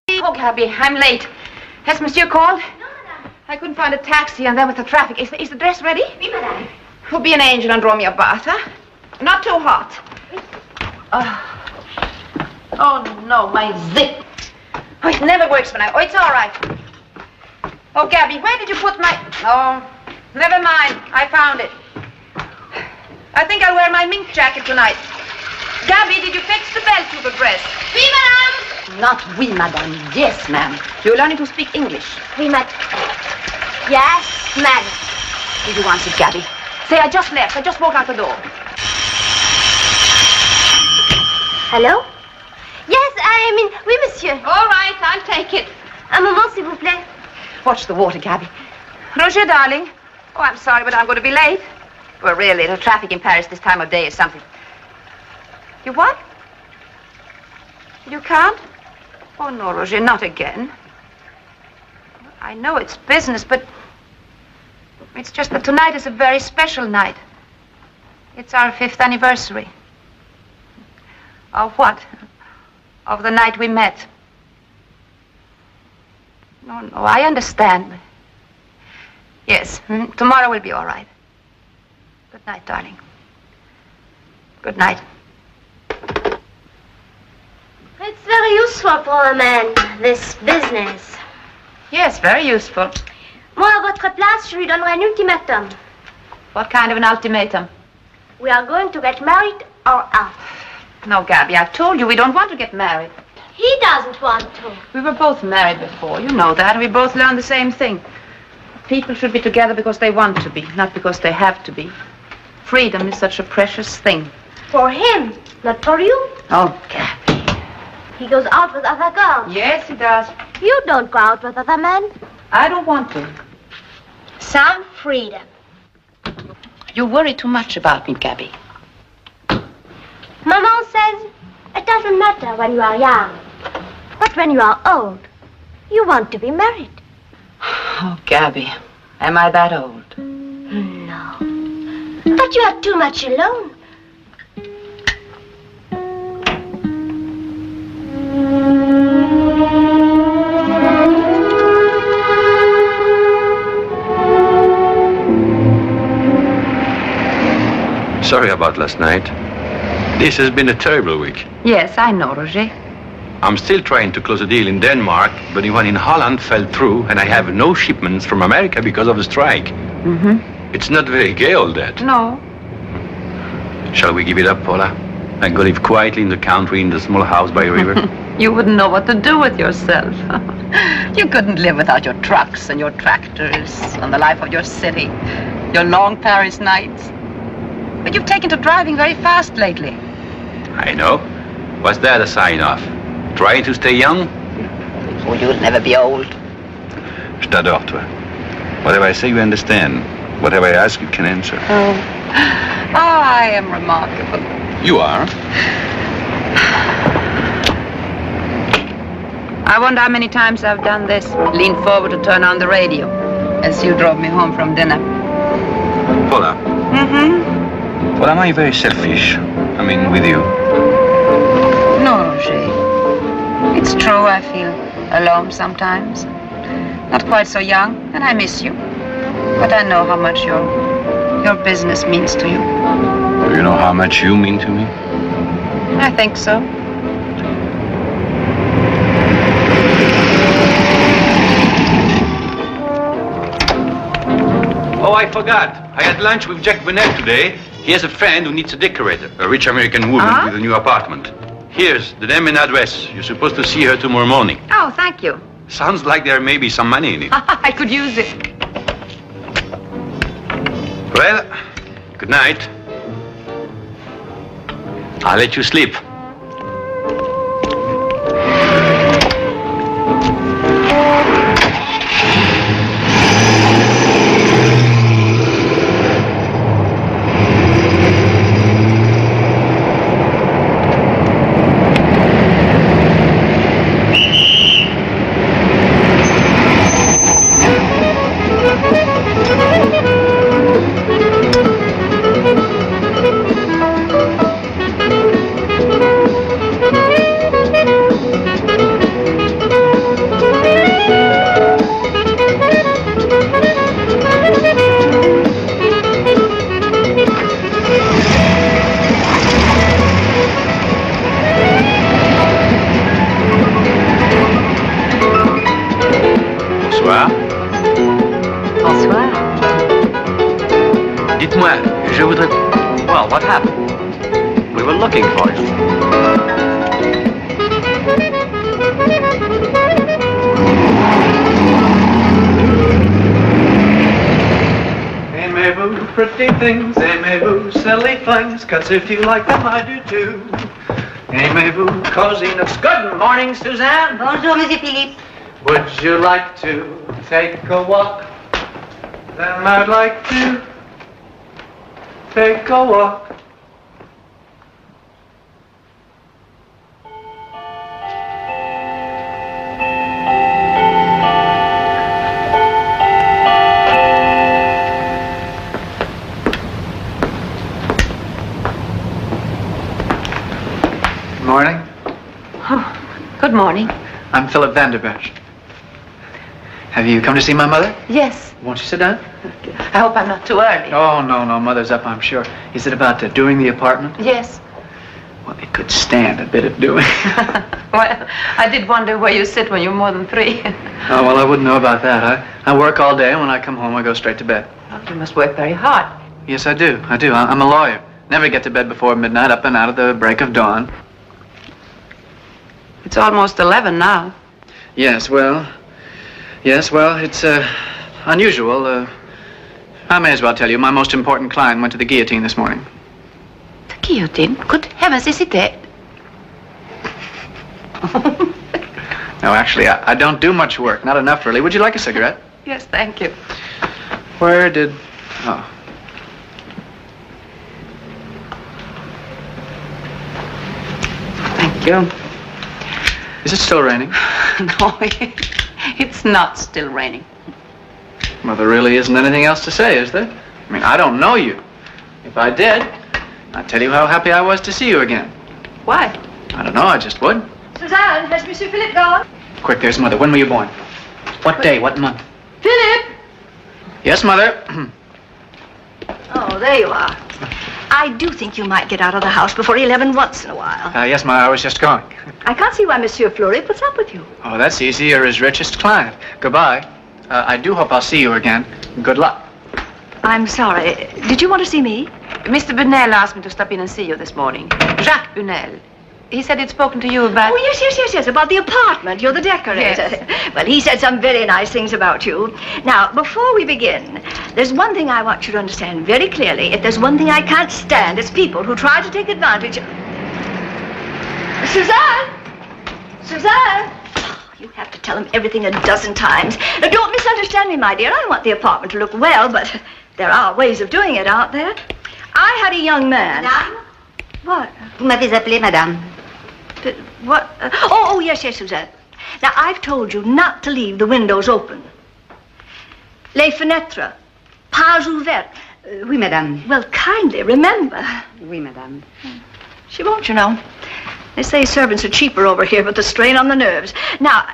Oh, Gabby, I'm late. Has Monsieur called? No, madame. I couldn't find a taxi, and then with the traffic. Is the dress ready? Oui, madame. Oh, be an angel and draw me a bath, huh? Not too hot. Oh, no, my zip. Oh, it never works when oh, it's all right. Oh, Gabby, where did you put my... Oh, never mind. I found it. I think I'll wear my mink jacket tonight. Gabby, did you fix the belt to the dress? Oui, madame. Not oui, madame. Yes, ma'am. You're learning to speak English. Oui, madame. Yes, madame. Did you answer, Gabby? Say, I just left. I just walked out the door. Hello? Yes, I mean, oui, monsieur. All right, I'll take it. Un moment, s'il vous plaît. Watch the water, Gabby. Roger, darling. Oh, I'm sorry, but I'm going to be late. Well, really, the traffic in Paris this time of day is something. You what? You can't? Oh, no, Roger, not again. I know it's business, but it's just that tonight is a very special night. It's our 5th anniversary. Of what? Of the night we met. No, I understand. Yes, tomorrow will be all right. Good night, darling. Good night. It's very useful for a man, this business. Yes, very useful. Moi, à votre place, je lui donnerai un ultimatum. What kind of an ultimatum? We are going to get married or else. No, Gabby, I've told you we don't want to get married. He doesn't want to. We were both married before, you know that, and we both learned the same thing. People should be together because they want to be, not because they have to be. Freedom is such a precious thing. For him, not for you. Oh, Gabby. He goes out with other girls. Yes, he does. You don't go out with other men. I don't want to. Some freedom. You worry too much about me, Gabby. Maman says it doesn't matter when you are young. But when you are old, you want to be married. Oh, Gabby, am I that old? No. But you are too much alone. Sorry about last night. This has been a terrible week. Yes, I know, Roger. I'm still trying to close a deal in Denmark, but the one in Holland fell through, and I have no shipments from America because of the strike. It's not very gay, all that. No. Shall we give it up, Paula, and go live quietly in the country in the small house by the river? You wouldn't know what to do with yourself. You couldn't live without your trucks and your tractors and the life of your city, your long Paris nights. But you've taken to driving very fast lately. I know. What's that a sign of? Trying to stay young? Oh, you'll never be old. Je t'adore, toi. Whatever I say, you understand. Whatever I ask, you can answer. Oh, I am remarkable. You are. I wonder how many times I've done this. Leaned forward to turn on the radio as you drove me home from dinner. Paula. Well, am I very selfish? I mean, with you? No, Roger. It's true, I feel alone sometimes. Not quite so young, and I miss you. But I know how much your business means to you. Do you know how much you mean to me? I think so. Oh, I forgot. I had lunch with Jack Burnett today. He has a friend who needs a decorator, a rich American woman with a new apartment. Here's the name and address. You're supposed to see her tomorrow morning. Oh, thank you. Sounds like there may be some money in it. I could use it. Well, good night. I'll let you sleep. Dites-moi, je voudrais... Well, what happened? We were looking for you. Aimez-vous, pretty things, aimez-vous, silly flings, 'cause if you like them, I do too. Aimez-vous, coziness. Good morning, Suzanne. Bonjour, Monsieur Philippe. Would you like to take a walk? Then I'd like to take a walk. Morning. Oh, good morning. I'm Philip Vanderberg. Have you come to see my mother? Yes. Won't you sit down? I hope I'm not too early. Oh, no, Mother's up, I'm sure. Is it about doing the apartment? Yes. Well, it could stand a bit of doing. Well, I did wonder where you sit when you're more than 3. Oh, well, I wouldn't know about that. I work all day, and when I come home, I go straight to bed. Oh, you must work very hard. Yes, I do. I'm a lawyer. Never get to bed before midnight, up and out of the break of dawn. It's almost 11 now. Yes, well, it's unusual. I may as well tell you, my most important client went to the guillotine this morning. The guillotine? Good heavens, is he dead? No, actually, I don't do much work. Not enough, really. Would you like a cigarette? Yes, thank you. Where did... Oh. Thank you. Is it still raining? No, it's not still raining. Well, there really isn't anything else to say, is there? I mean, I don't know you. If I did, I'd tell you how happy I was to see you again. Why? I don't know, I just would. Suzanne, has Monsieur Philippe gone? Quick, there's Mother. When were you born? What day, what month? Philippe! Yes, Mother. Oh, there you are. I do think you might get out of the house before 11 once in a while. Yes, Mother, I was just going. I can't see why Monsieur Fleury puts up with you. Oh, that's easy. You're his richest client. Goodbye. I do hope I'll see you again. Good luck. I'm sorry. Did you want to see me? Mr. Bunel asked me to stop in and see you this morning. Jacques Bunel. He said he'd spoken to you about... Oh, yes, about the apartment. You're the decorator. Yes. Well, he said some very nice things about you. Now, before we begin, there's one thing I want you to understand very clearly. If there's one thing I can't stand, it's people who try to take advantage of... Suzanne! Suzanne! Oh, you have to tell him everything a dozen times. Now, don't misunderstand me, my dear. I want the apartment to look well, but there are ways of doing it, aren't there? I had a young man... Madame? What? Vous m'avez appelé, madame. What? Oh, yes, Suzanne. Now, I've told you not to leave the windows open. Les fenêtres, pas ouvertes. Oui, madame. Well, kindly remember. Oui, madame. She won't, you know. They say servants are cheaper over here, but the strain on the nerves. Now,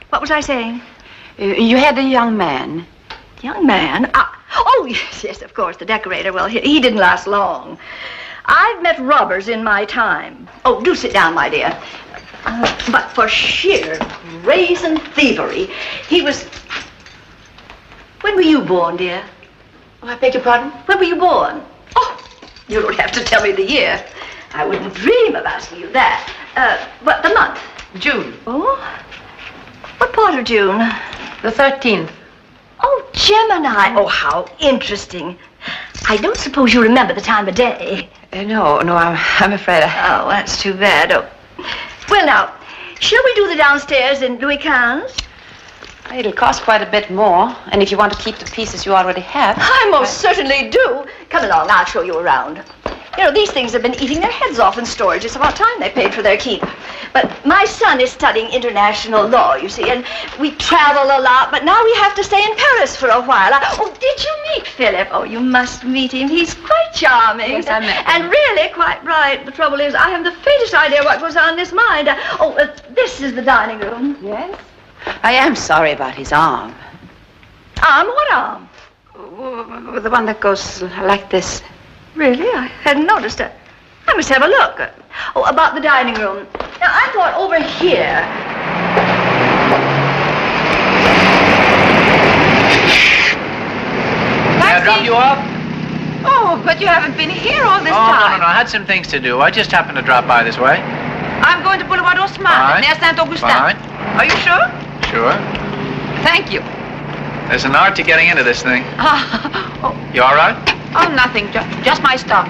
what was I saying? You had a young man. Young man? Oh, yes, of course, the decorator. Well, he didn't last long. I've met robbers in my time. Oh, do sit down, my dear. But for sheer brazen thievery, he was... When were you born, dear? Oh, I beg your pardon? When were you born? Oh, you don't have to tell me the year. I wouldn't dream of asking you that. What, the month? June. Oh? What part of June? The 13th. Oh, Gemini. Oh, how interesting. I don't suppose you remember the time of day. No, I'm afraid I... Oh, that's too bad. Oh. Well, now, shall we do the downstairs in Louis XV? It'll cost quite a bit more, and if you want to keep the pieces you already have... I most certainly do. Come along, I'll show you around. You know, these things have been eating their heads off in storage. It's about time they paid for their keep. But my son is studying international law, you see, and we travel a lot, but now we have to stay in Paris for a while. Oh, did you meet Philip? Oh, you must meet him. He's quite charming. Yes, I met him. And really quite bright. The trouble is, I haven't the faintest idea what goes on in his mind. This is the dining room. Yes? I am sorry about his arm. Arm? What arm? The one that goes like this. Really? I hadn't noticed it. I must have a look. Oh, about the dining room. Now, I thought over here. May I drop you off? Oh, but you haven't been here all this No, time. I had some things to do. I just happened to drop by this way. I'm going to Boulevard Haussmann, near Saint-Augustin. Fine. Are you sure? Sure. Thank you. There's an art to getting into this thing. Oh, You all right? oh, nothing. Just my stuff.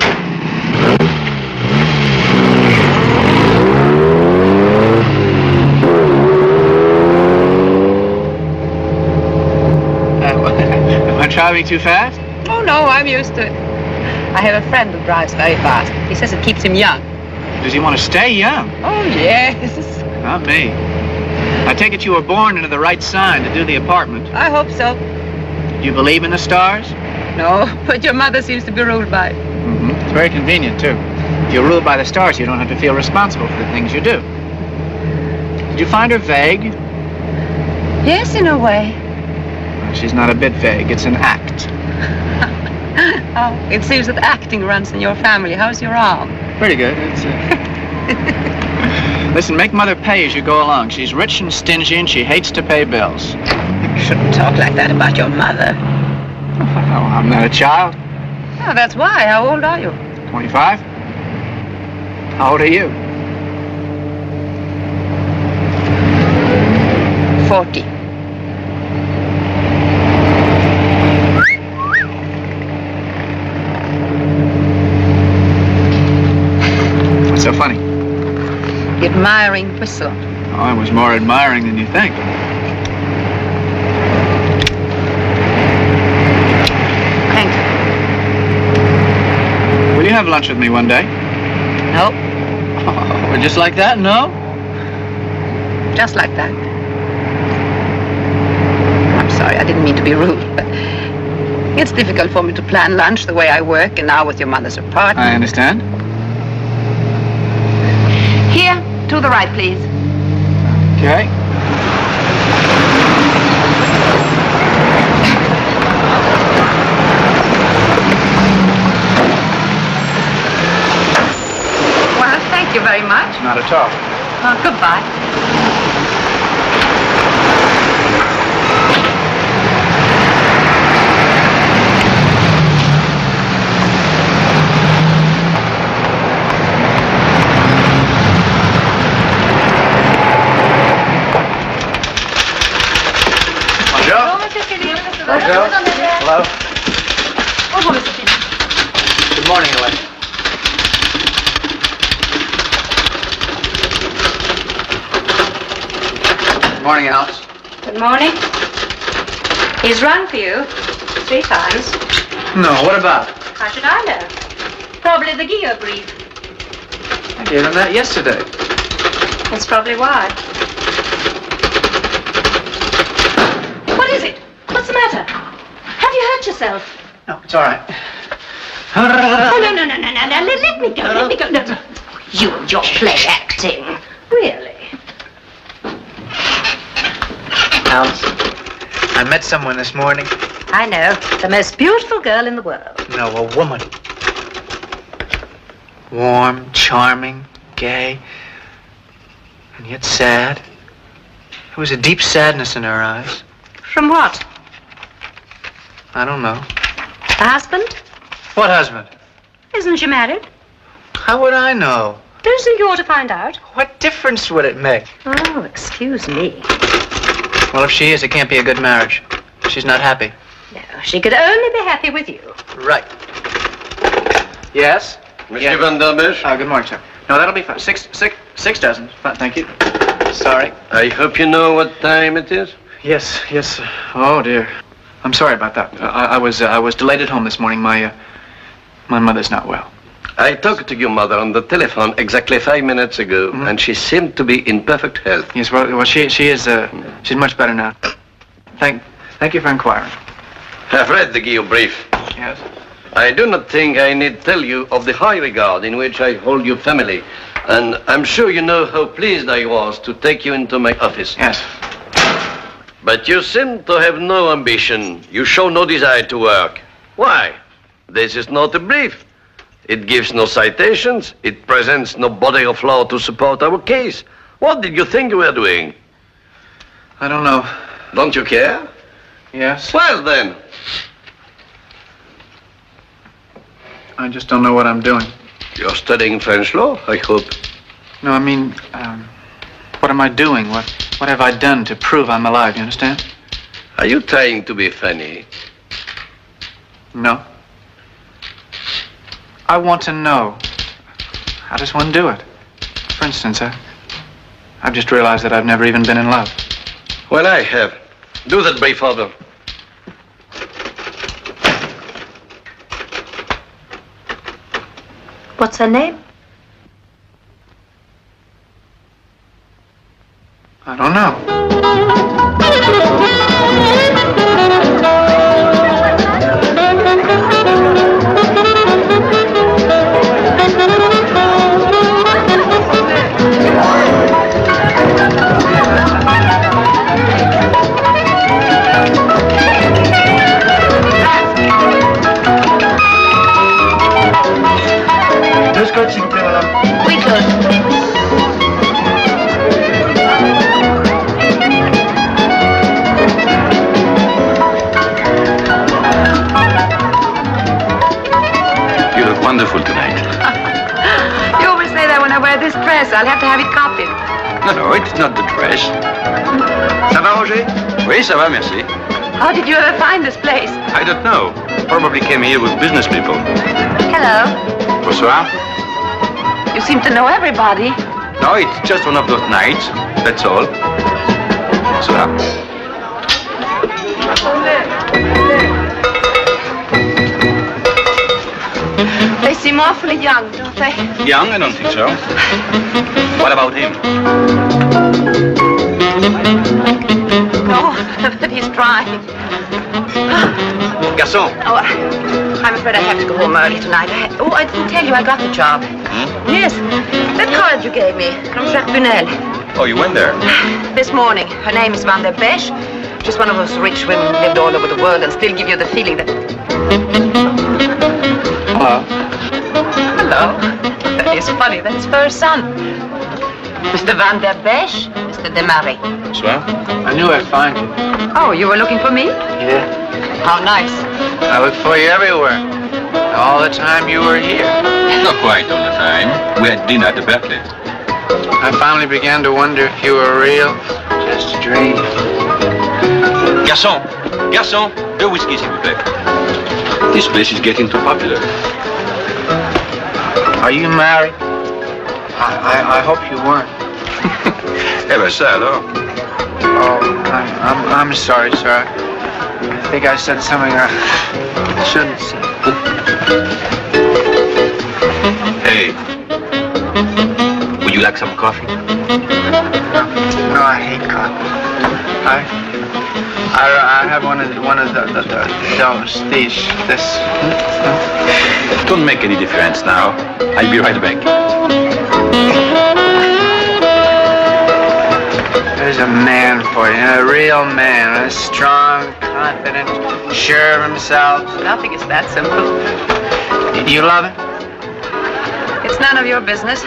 Am I driving too fast? Oh, no, I'm used to it. I have a friend who drives very fast. He says it keeps him young. Does he want to stay young? Oh, yes. Not me. I take it you were born into the right sign to do the apartment. I hope so. Do you believe in the stars? No, but your mother seems to be ruled by it. Mm-hmm. It's very convenient, too. If you're ruled by the stars, you don't have to feel responsible for the things you do. Did you find her vague? Yes, in a way. Well, she's not a bit vague. It's an act. Oh, it seems that acting runs in your family. How's your arm? Pretty good. It's, Listen, make Mother pay as you go along. She's rich and stingy, and she hates to pay bills. You shouldn't talk like that about your mother. Oh, I'm not a child. Oh, that's why. How old are you? 25. How old are you? 40. What's so funny? The admiring whistle. Oh, I was more admiring than you think. Thank you. Will you have lunch with me one day? No, Oh, just like that? No? just like that. I'm sorry, I didn't mean to be rude, but it's difficult for me to plan lunch the way I work, and now with your mother's apartment. I understand. Here, to the right, please. Okay. Well, thank you very much. Not at all. Goodbye. Bonjour. Hello. Bonjour, Mr. Philippe. Good morning, Elaine. Good morning, Alice. Good morning. He's rung for you 3 times. No, what about? How should I know? Probably the Guillaume brief. I gave him that yesterday. That's probably why. What is it? What's the matter? Have you hurt yourself? No, it's all right. Oh, no. Let me go. No. You and your play acting. Really? Alice, I met someone this morning. I know. The most beautiful girl in the world. No, a woman. Warm, charming, gay, and yet sad. There was a deep sadness in her eyes. From what? I don't know. The husband? What husband? Isn't she married? How would I know? Don't you think you ought to find out? What difference would it make? Oh, excuse me. Well, if she is, it can't be a good marriage. She's not happy. No, she could only be happy with you. Right. Yes? Monsieur Van der Besch? Good morning, sir. No, that'll be fine. Six dozen. Fine, thank you. Sorry. I hope you know what time it is. Yes. Oh, dear. I'm sorry about that. I was delayed at home this morning. My mother's not well. I talked to your mother on the telephone exactly 5 minutes ago, and she seemed to be in perfect health. Yes, well, she is, she's much better now. Thank you for inquiring. I've read the Guillaume brief. Yes. I do not think I need tell you of the high regard in which I hold your family, and I'm sure you know how pleased I was to take you into my office. Yes. But you seem to have no ambition. You show no desire to work. Why? This is not a brief. It gives no citations. It presents no body of law to support our case. What did you think you were doing? I don't know. Don't you care? Yes. Well, then. I just don't know what I'm doing. You're studying French law, I hope. No, I mean, what am I doing? What have I done to prove I'm alive, you understand? Are you trying to be funny? No. I want to know. How does one do it? For instance, I've just realized that I've never even been in love. Well, I have. Do that brief over. What's her name? I don't know. S'il vous plaît, madame. Oui, Claude. You look wonderful tonight. You always say that when I wear this dress. I'll have to have it copied. No, it's not the dress. Ça va, Roger? Oui, ça va, merci. How did you ever find this place? I don't know. Probably came here with business people. Hello. Bonsoir. You seem to know everybody. No, it's just one of those nights. That's all. Bonsoir. They seem awfully young, don't they? Young? I don't think so. What about him? No, but he's trying. Garçon. Oh, I'm afraid I have to go home early tonight. I didn't tell you I got the job. Yes, that card you gave me from Jacques Bunel. Oh, you went there? This morning. Her name is Van der Besch. She's one of those rich women who lived all over the world and still give you the feeling that... Hello. Hello. That is funny. That's her son. Mr. Van der Besch, Mr. Desmarais. Bonsoir. I knew I'd find you. Oh, you were looking for me? Yeah. How nice. I looked for you everywhere. All the time you were here. Not quite all the time. We had dinner at the Berkeley. I finally began to wonder if you were real. Just a dream. Garçon. Garçon. Deux whisky, s'il vous plaît. This place is getting too popular. Are you married? I hope you weren't. Eh ben ça alors. Oh, I'm sorry, sir. I think I said something I shouldn't say. Hey. Would you like some coffee? No, I hate coffee. I have one of this. Don't make any difference now. I'll be right back. There's a man for you, a real man, a strong, confident, sure of himself. Nothing is that simple. You love him? It's none of your business.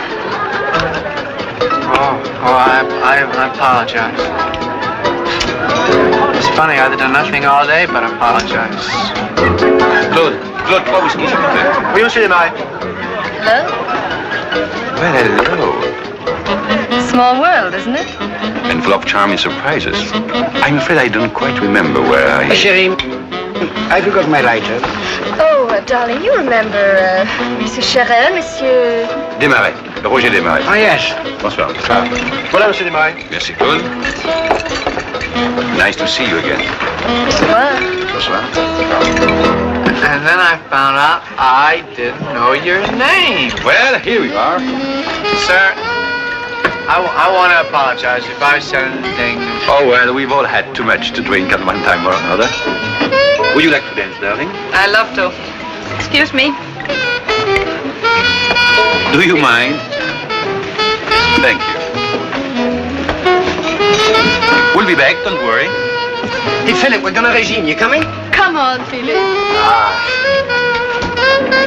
I apologize. It's funny, I've done nothing all day but apologize. Claude, trois whisky, s'il vous plaît. Oui, monsieur Desmarais. Hello? Well, hello. Small world, isn't it? And full of charming surprises. I'm afraid I don't quite remember where I... Chérie, I forgot my lighter. Oh, darling, you remember Monsieur Cherel, Monsieur... Desmarais. Roger Desmarais. Oh, yes. Bonsoir. Voilà, monsieur Desmarais. Merci, Claude. Nice to see you again. Bonsoir. Bonsoir. And then I found out I didn't know your name. Well, here we are. Sir, I want to apologize if I said anything. Oh, well, we've all had too much to drink at one time or another. Would you like to dance, darling? I love to. Excuse me. Do you mind? Thank you. We'll be back, don't worry. Hey, Philip, we're gonna regime. You coming? Come on, Philip.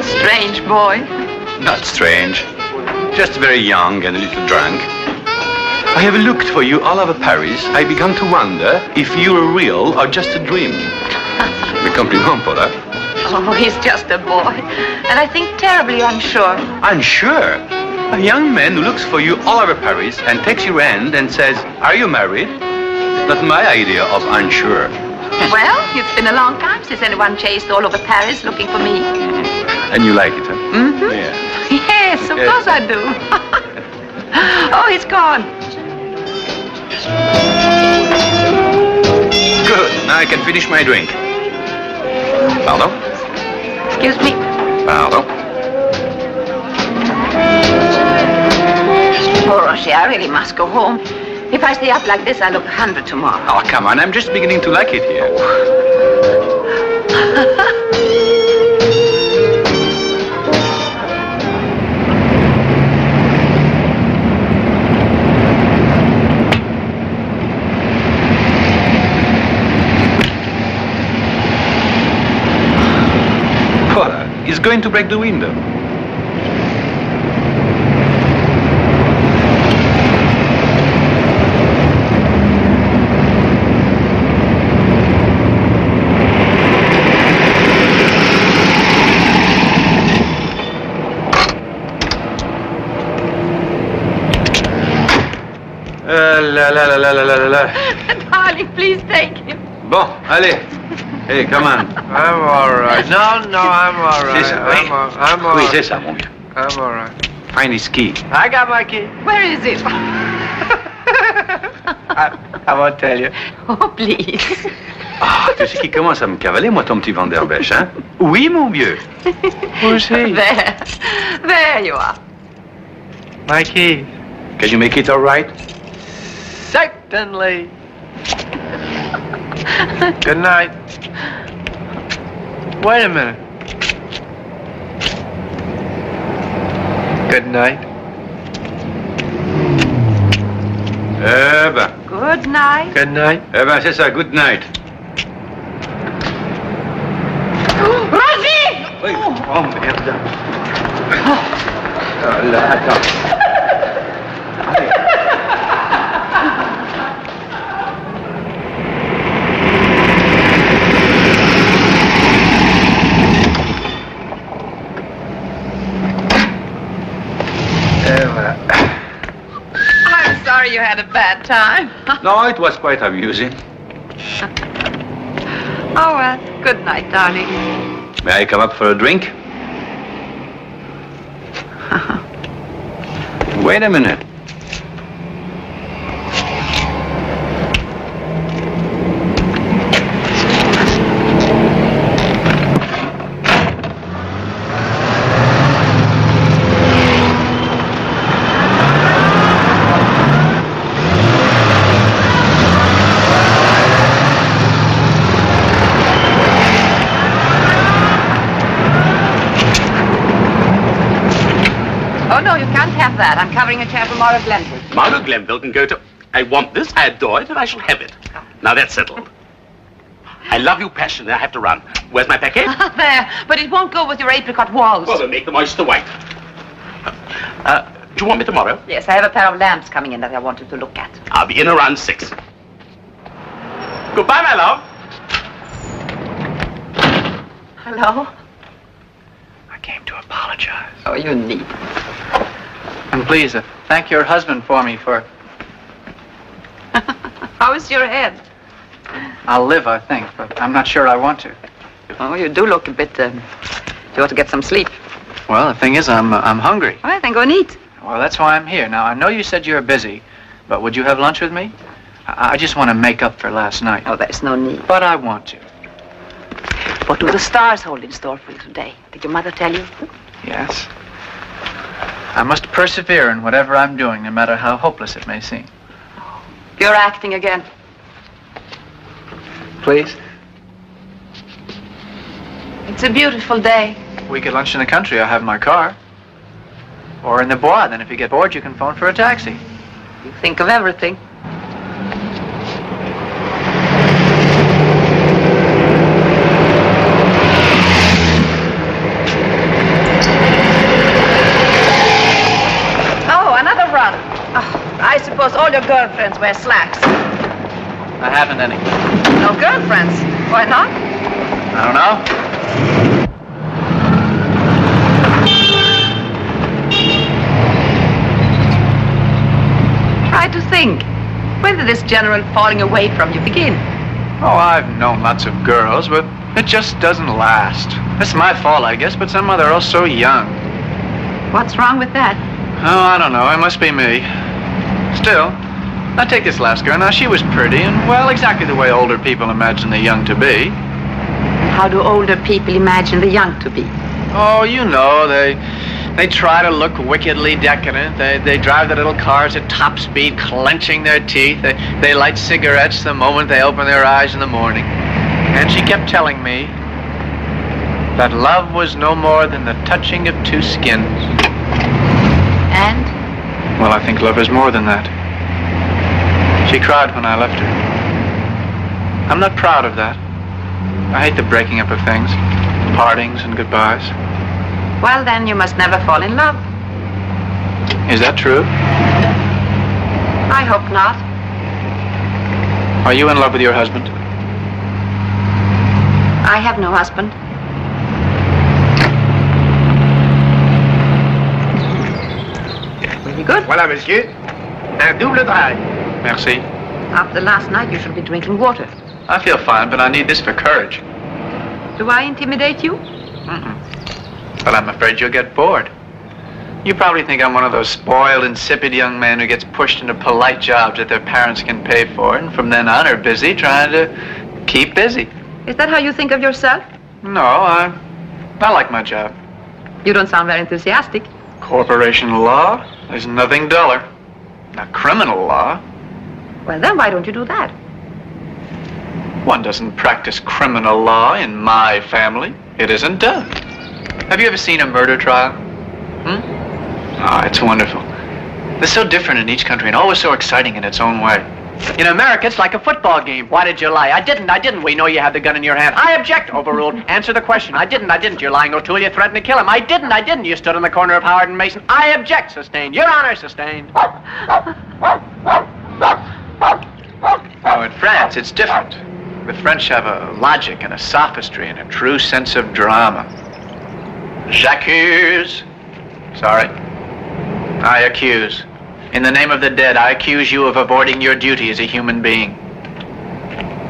Strange boy. Not strange. Just very young and a little drunk. I have looked for you all over Paris. I began to wonder if you were real or just a dream. Le compliment, Paula. Oh, he's just a boy. And I think terribly unsure. Unsure? A young man who looks for you all over Paris and takes your hand and says, "Are you married?" It's not my idea of unsure. Well, it's been a long time since anyone chased all over Paris looking for me. And you like it, huh? Mm-hmm. Yeah. Yes, of course I do. Oh, he's gone. Good. Now I can finish my drink. Pardon? Excuse me. Pardon? Oh, Roger, I really must go home. If I stay up like this, I'll look 100 tomorrow. Oh, come on. I'm just beginning to like it here. Voilà. He's going to break the window. Darling, please take him. Bon, allez. Hey, come on. I'm all right. No, I'm all right. C'est ça, oui. I'm all Oui, right. c'est ça, mon gars. I'm all right. Find his key. I got my key. Where is it? I won't tell you. Oh, please. Ah, tu sais qui commence à me cavaler, moi, ton petit Van der Besch, hein? Oui, mon vieux. Who's he? There you are. My key. Can you make it all right? Certainly. Good night. Wait a minute. Good night. Eh ben. Good night. Good night. Eh ben, c'est ça, good night. Rosie! Oui. Oh, merde. Oh, là, attends. Allez. Voilà. I'm sorry you had a bad time. No, it was quite amusing. Oh, well, good night, darling. May I come up for a drink? Wait a minute. Oh, no, you can't have that. I'm covering a chair for Maura Glenville. Maura Glenville can go to... I want this, I adore it, and I shall have it. Now that's settled. I love you passionately. I have to run. Where's my packet? There, but it won't go with your apricot walls. Well, then make them oyster white. Do you want me tomorrow? Yes, I have a pair of lamps coming in that I wanted to look at. I'll be in around 6. Goodbye, my love. Hello? I came to apologize. Oh, you need. And please, thank your husband for me for... How is your head? I'll live, I think, but I'm not sure I want to. Oh, you do look a bit, you ought to get some sleep. Well, the thing is, I'm hungry. All right, then go and eat. Well, that's why I'm here. Now, I know you said you're busy, but would you have lunch with me? I just want to make up for last night. Oh, there's no need. But I want to. What do the stars hold in store for you today? Did your mother tell you? Yes. I must persevere in whatever I'm doing, no matter how hopeless it may seem. You're acting again. Please? It's a beautiful day. We could lunch in the country. I have my car. Or in the bois. Then if you get bored, you can phone for a taxi. You think of everything. Oh, another run. Oh, I suppose all your girlfriends wear slacks. I haven't any. No girlfriends? Why not? I don't know. general falling away from you begin? Oh, I've known lots of girls, but it just doesn't last. It's my fault, I guess, but some of them are all so young. What's wrong with that? Oh, I don't know. It must be me. Still, now take this last girl. Now, she was pretty and, well, exactly the way older people imagine the young to be. How do older people imagine the young to be? Oh, you know, they try to look wickedly decadent. They drive their little cars at top speed, clenching their teeth. They light cigarettes the moment they open their eyes in the morning. And she kept telling me that love was no more than the touching of two skins. And? Well, I think love is more than that. She cried when I left her. I'm not proud of that. I hate the breaking up of things, partings and goodbyes. Well, then you must never fall in love. Is that true? I hope not. Are you in love with your husband? I have no husband. Very good. Voilà, monsieur. Un double dry. Merci. After last night, you should be drinking water. I feel fine, but I need this for courage. Do I intimidate you? But I'm afraid you'll get bored. You probably think I'm one of those spoiled, insipid young men who gets pushed into polite jobs that their parents can pay for, and from then on are busy trying to keep busy. Is that how you think of yourself? No, I like my job. You don't sound very enthusiastic. Corporation law? There's nothing duller. Now, criminal law? Well, then why don't you do that? One doesn't practice criminal law in my family. It isn't done. Have you ever seen a murder trial? Oh, it's wonderful. They're so different in each country and always so exciting in its own way. In America, it's like a football game. Why did you lie? I didn't. We know you had the gun in your hand. I object. Overruled. Answer the question. I didn't. You're lying, O'Toole. You threatened to kill him. I didn't. You stood on the corner of Howard and Mason. I object. Sustained. Your Honor, sustained. Oh, in France, it's different. The French have a logic and a sophistry and a true sense of drama. J'accuse. Sorry. I accuse. In the name of the dead, I accuse you of avoiding your duty as a human being.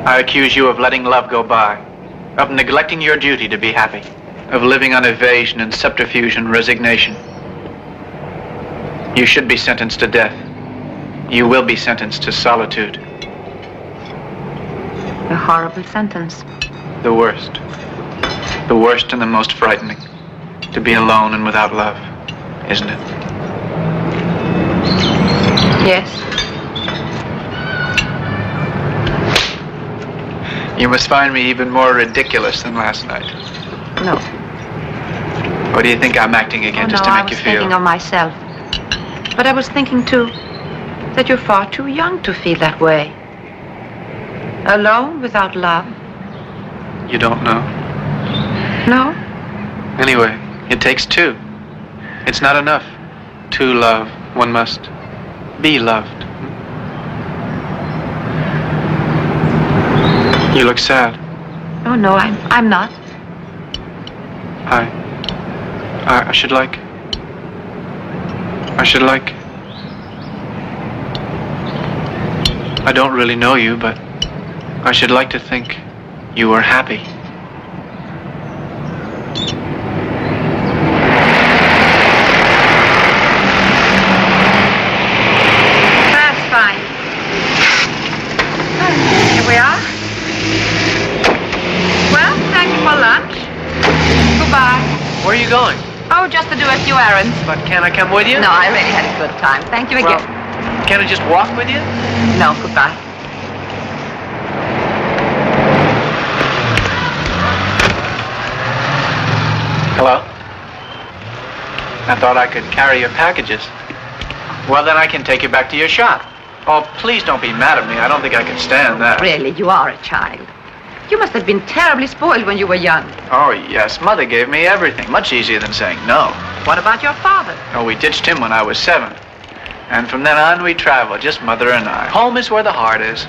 I accuse you of letting love go by, of neglecting your duty to be happy, of living on evasion and subterfuge and resignation. You should be sentenced to death. You will be sentenced to solitude. A horrible sentence. The worst. The worst and the most frightening. To be alone and without love, isn't it? Yes. You must find me even more ridiculous than last night. No. Or do you think I'm acting again just to make you feel? I was thinking of myself. But I was thinking, too, that you're far too young to feel that way. Alone without love. You don't know? No? Anyway, it takes two. It's not enough to love. One must be loved. You look sad. Oh, no, I'm not. I should like. I don't really know you, but I should like to think you were happy. That's fine. Here we are. Well, thank you for lunch. Goodbye. Where are you going? Oh, just to do a few errands. But can I come with you? No, I really had a good time. Thank you again. Well, can I just walk with you? No, goodbye. Hello? I thought I could carry your packages. Well, then I can take you back to your shop. Oh, please don't be mad at me. I don't think I can stand that. Really, you are a child. You must have been terribly spoiled when you were young. Oh, yes. Mother gave me everything. Much easier than saying no. What about your father? Oh, we ditched him when I was 7. And from then on, we traveled, just Mother and I. Home is where the heart is.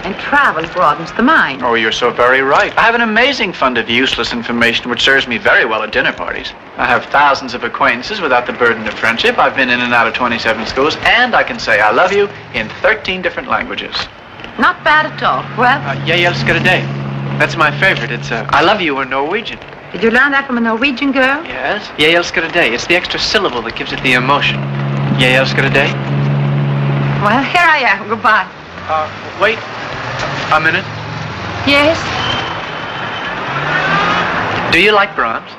And travel broadens the mind. Oh, you're so very right. I have an amazing fund of useless information which serves me very well at dinner parties. I have thousands of acquaintances without the burden of friendship. I've been in and out of 27 schools, and I can say I love you in 13 different languages. Not bad at all. Well, Jeg elsker dig. That's my favorite. It's I love you in Norwegian. did you learn that from a Norwegian girl? Yes. Jeg elsker dig. It's the extra syllable that gives it the emotion. Jeg elsker dig. Well, here I am. Goodbye. Wait a minute. Yes? Do you like Brahms?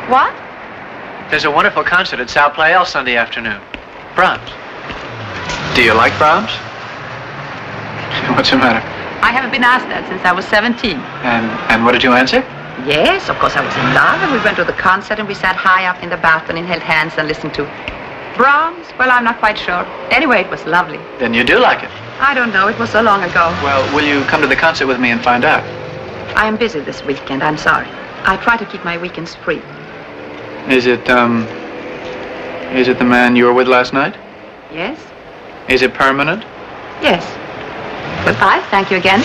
What? There's a wonderful concert at South Playel Sunday afternoon. Brahms. Do you like Brahms? What's the matter? I haven't been asked that since I was 17. And what did you answer? Yes, of course I was in love, and we went to the concert, and we sat high up in the balcony and held hands and listened to Brahms. Well, I'm not quite sure. Anyway, it was lovely. Then you do like it. I don't know. It was so long ago. Well, will you come to the concert with me and find out? I am busy this weekend. I'm sorry. I try to keep my weekends free. Is it the man you were with last night? Yes? Is it permanent? Yes. Goodbye. Thank you again.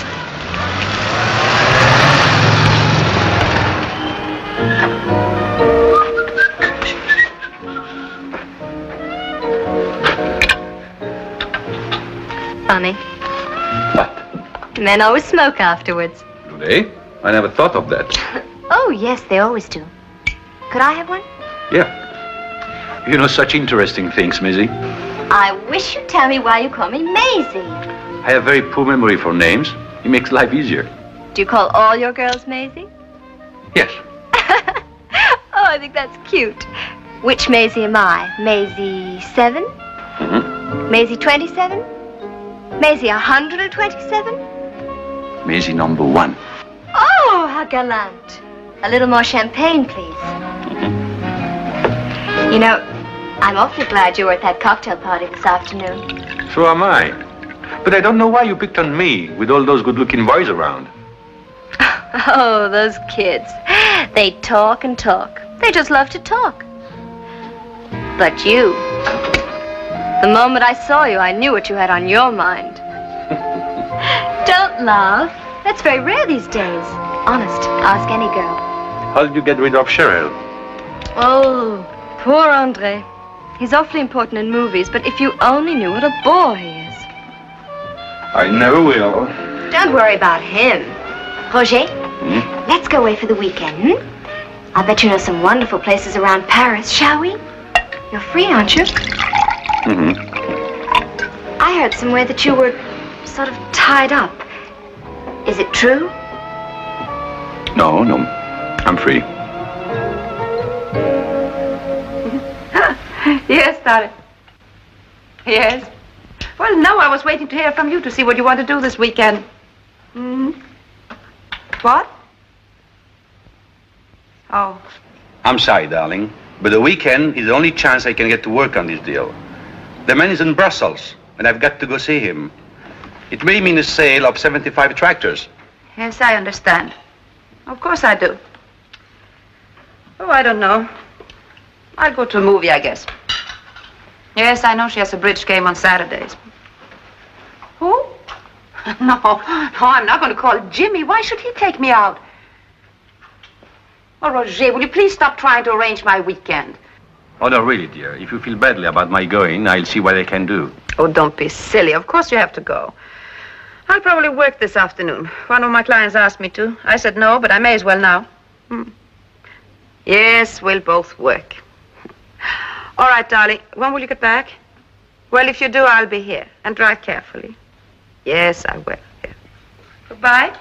Funny. What? Men always smoke afterwards. Do they? I never thought of that. Oh, yes, they always do. Could I have one? Yeah. You know such interesting things, Maisie. I wish you'd tell me why you call me Maisie. I have very poor memory for names. It makes life easier. Do you call all your girls Maisie? Yes. Oh, I think that's cute. Which Maisie am I? Maisie 7? Mm-hmm. Maisie 27? Maisie 127? Maisie number 1. Oh, how gallant. A little more champagne, please. Mm-hmm. You know, I'm awfully glad you were at that cocktail party this afternoon. So am I. But I don't know why you picked on me with all those good-looking boys around. Oh, those kids. They talk and talk. They just love to talk. But you, the moment I saw you, I knew what you had on your mind. Don't laugh. That's very rare these days. Honest, ask any girl. How did you get rid of Cheryl? Oh, poor André. He's awfully important in movies, but if you only knew what a bore he is. I never will. Don't worry about him. Roger, let's go away for the weekend, I'll bet you know some wonderful places around Paris, shall we? You're free, aren't you? Mm-hmm. I heard somewhere that you were sort of tied up. Is it true? No, I'm free. Yes, darling. Yes. Well, no, I was waiting to hear from you to see what you want to do this weekend. Hmm? What? Oh. I'm sorry, darling, but the weekend is the only chance I can get to work on this deal. The man is in Brussels, and I've got to go see him. It may mean a sale of 75 tractors. Yes, I understand. Of course I do. Oh, I don't know. I'll go to a movie, I guess. Yes, I know she has a bridge game on Saturdays. Who? No, I'm not going to call Jimmy. Why should he take me out? Oh, Roger, will you please stop trying to arrange my weekend? Oh, no, really, dear. If you feel badly about my going, I'll see what I can do. Oh, don't be silly. Of course you have to go. I'll probably work this afternoon. One of my clients asked me to. I said no, but I may as well now. Yes, we'll both work. All right, darling. When will you get back? Well, if you do, I'll be here. And drive carefully. Yes, I will. Yeah. Goodbye.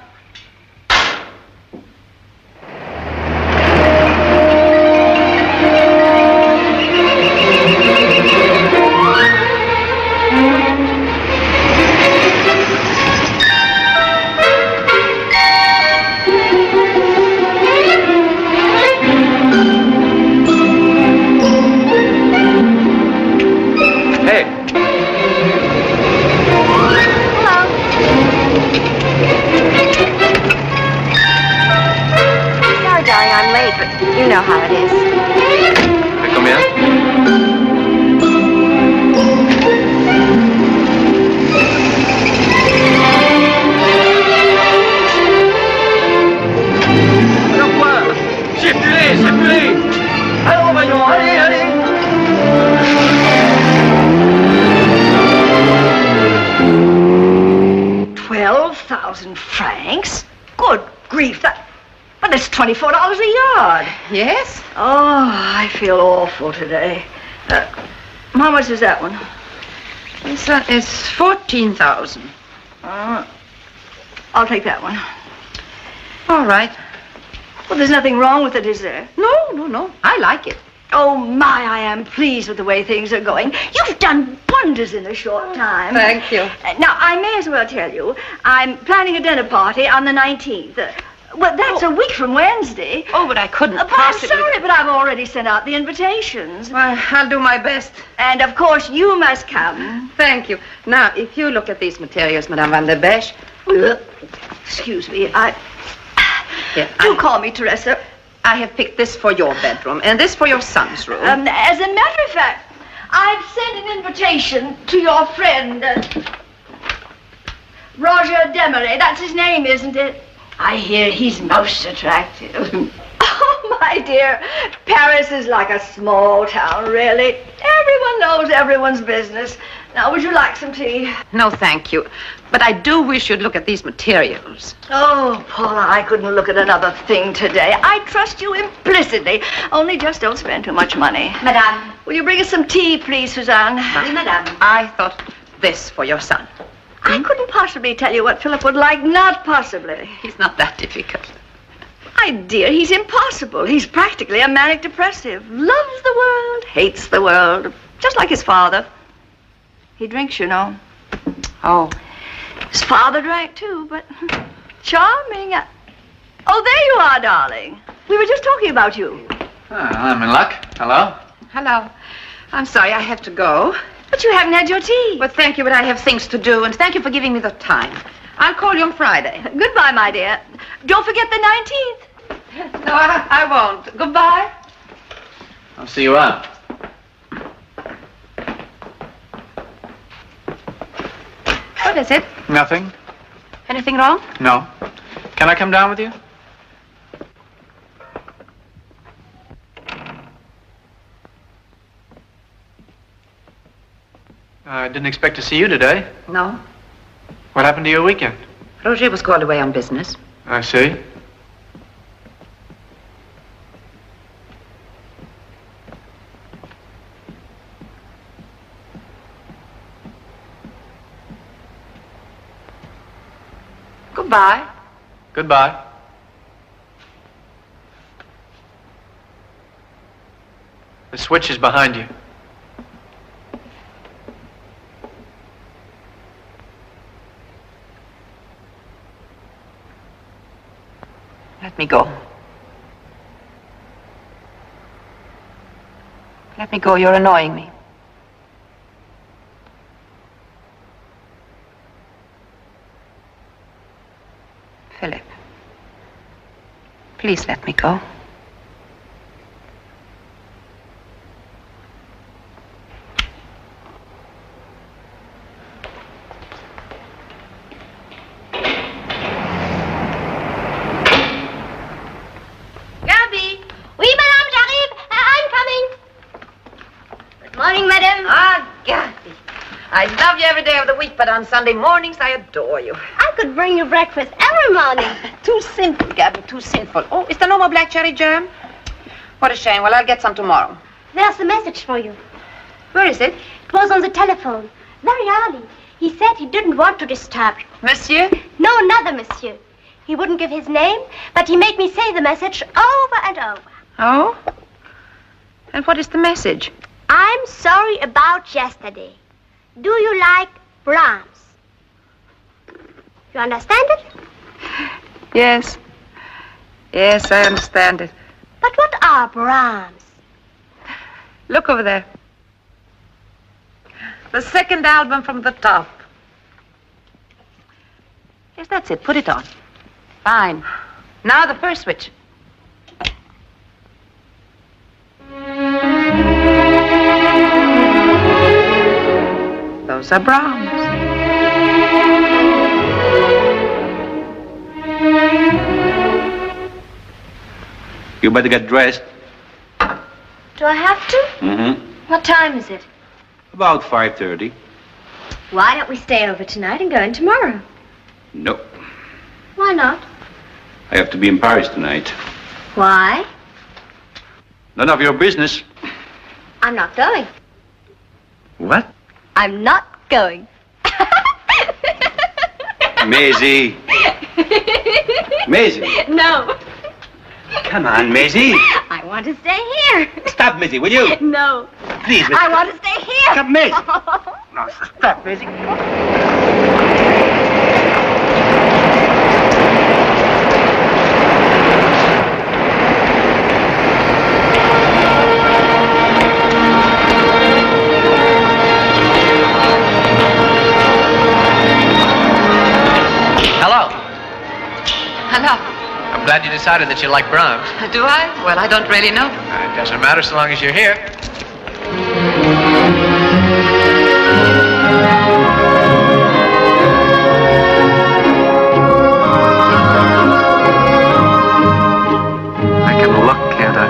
You know how it is. Hey, come here. Circulez. Alors, voyons, allez. 14,000 francs? Good grief, but it's $24 a yard. Yes? Oh, I feel awful today. How much is that one? This one is 14,000. I'll take that one. All right. Well, there's nothing wrong with it, is there? No. I like it. Oh, my, I am pleased with the way things are going. You've done wonders in a short time. Thank you. Now, I may as well tell you, I'm planning a dinner party on the 19th. Well, that's a week from Wednesday. Oh, but I couldn't But possibly... I'm sorry, but I've already sent out the invitations. Well, I'll do my best. And, of course, you must come. Thank you. Now, if you look at these materials, Madame Van der Besch... Excuse me, Do call me Teresa. I have picked this for your bedroom and this for your son's room. As a matter of fact, I've sent an invitation to your friend, Roger Demery. That's his name, isn't it? I hear he's most attractive. Oh, my dear, Paris is like a small town, really. Everyone knows everyone's business. Now, would you like some tea? No, thank you. But I do wish you'd look at these materials. Oh, Paula, I couldn't look at another thing today. I trust you implicitly. Only just don't spend too much money. Madame. Will you bring us some tea, please, Suzanne? Oui, madame. I thought this for your son. I couldn't possibly tell you what Philip would like. Not possibly. He's not that difficult. My dear, he's impossible. He's practically a manic depressive. Loves the world, hates the world. Just like his father. He drinks, you know. Oh. His father drank too, but charming. Oh, there you are, darling. We were just talking about you. I'm in luck. Hello? Hello. I'm sorry, I have to go. But you haven't had your tea. Well, thank you, but I have things to do, and thank you for giving me the time. I'll call you on Friday. Goodbye, my dear. Don't forget the 19th. No, I won't. Goodbye. I'll see you out. What is it? Nothing? Anything wrong? No. Can I come down with you? I didn't expect to see you today. No. What happened to your weekend? Roger was called away on business. I see. Goodbye. Goodbye. The switch is behind you. Let me go. Let me go. You're annoying me. Philip, please let me go. Gabby! Oui, madame, j'arrive. I'm coming. Good morning, madame. Ah, Gabby. I love you every day of the week, but on Sunday mornings I adore you. I could bring you breakfast every morning. Too simple, Gabby, too sinful. Oh, is there no more black cherry jam? What a shame. Well, I'll get some tomorrow. There's a message for you. Where is it? It was on the telephone. Very early. He said he didn't want to disturb you. Monsieur? No, another monsieur. He wouldn't give his name, but he made me say the message over and over. Oh? And what is the message? I'm sorry about yesterday. Do you like Brahms? You understand it? Yes. Yes, I understand it. But what are Brahms? Look over there. The second album from the top. Yes, that's it. Put it on. Fine. Now the first switch. Those are Brahms. You better get dressed. Do I have to? Mm-hmm. What time is it? About 5:30. Why don't we stay over tonight and go in tomorrow? No. Why not? I have to be in Paris tonight. Why? None of your business. I'm not going. What? I'm not going. Maisie. Maisie. No. Come on, Maisie. I want to stay here. Stop, Maisie, will you? No. Please, Maisie. I want to stay here. Stop, Maisie. No, stop, Maisie. Hello. Hello. I'm glad you decided that you like Brahms. Do I? Well, I don't really know. It doesn't matter so long as you're here. I can look, can't I?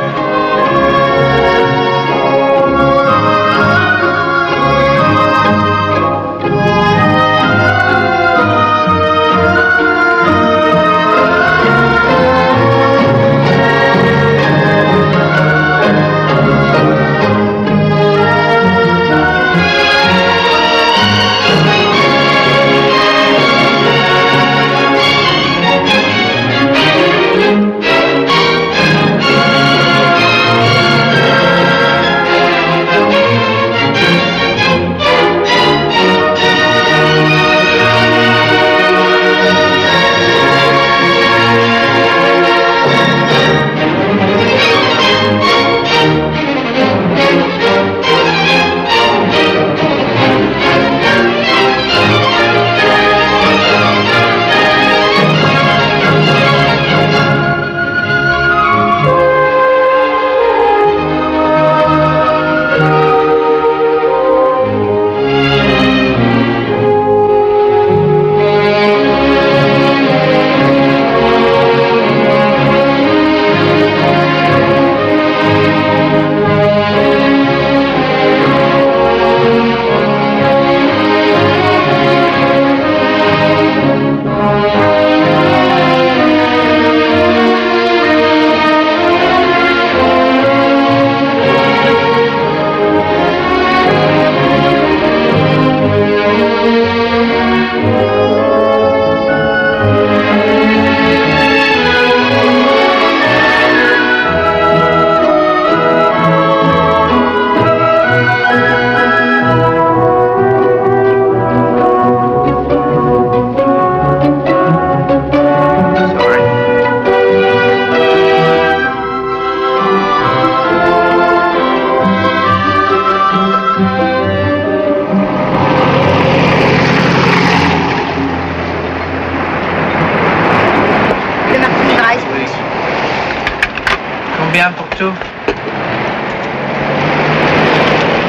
Combien pour tout?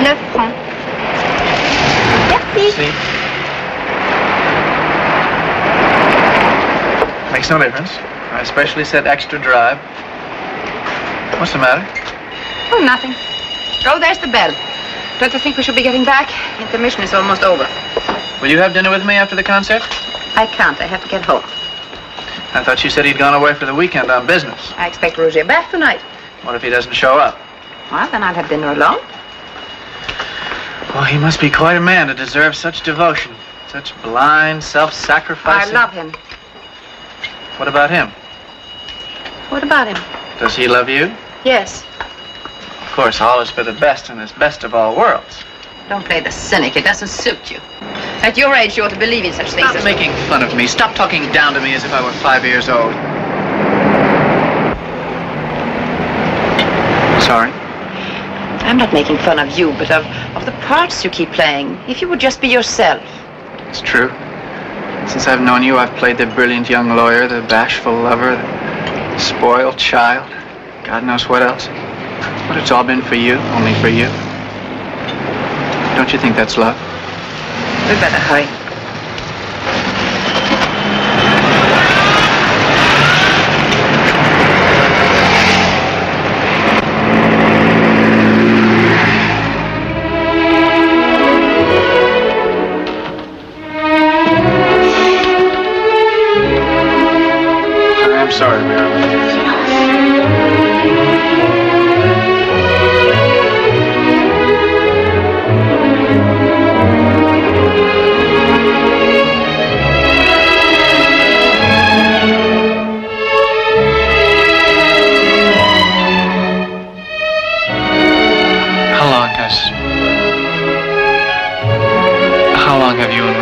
9 francs. Merci. See? Makes no difference. I especially said extra drive. What's the matter? Oh, nothing. Oh, there's the bell. Don't you think we should be getting back? Intermission is almost over. Will you have dinner with me after the concert? I can't. I have to get home. I thought you said he'd gone away for the weekend on business. I expect Roger back tonight. What if he doesn't show up? Well, then I'll have dinner alone. Well, he must be quite a man to deserve such devotion. Such blind, self-sacrificing. I love him. What about him? What about him? Does he love you? Yes. Of course, all is for the best in this best of all worlds. Don't play the cynic. It doesn't suit you. At your age, you ought to believe in such things. Stop making fun of me. Stop talking down to me as if I were 5 years old. Sorry? I'm not making fun of you, but of the parts you keep playing. If you would just be yourself. It's true. Since I've known you, I've played the brilliant young lawyer, the bashful lover, the spoiled child. God knows what else. But it's all been for you, only for you. Don't you think that's love? We'd better hurry.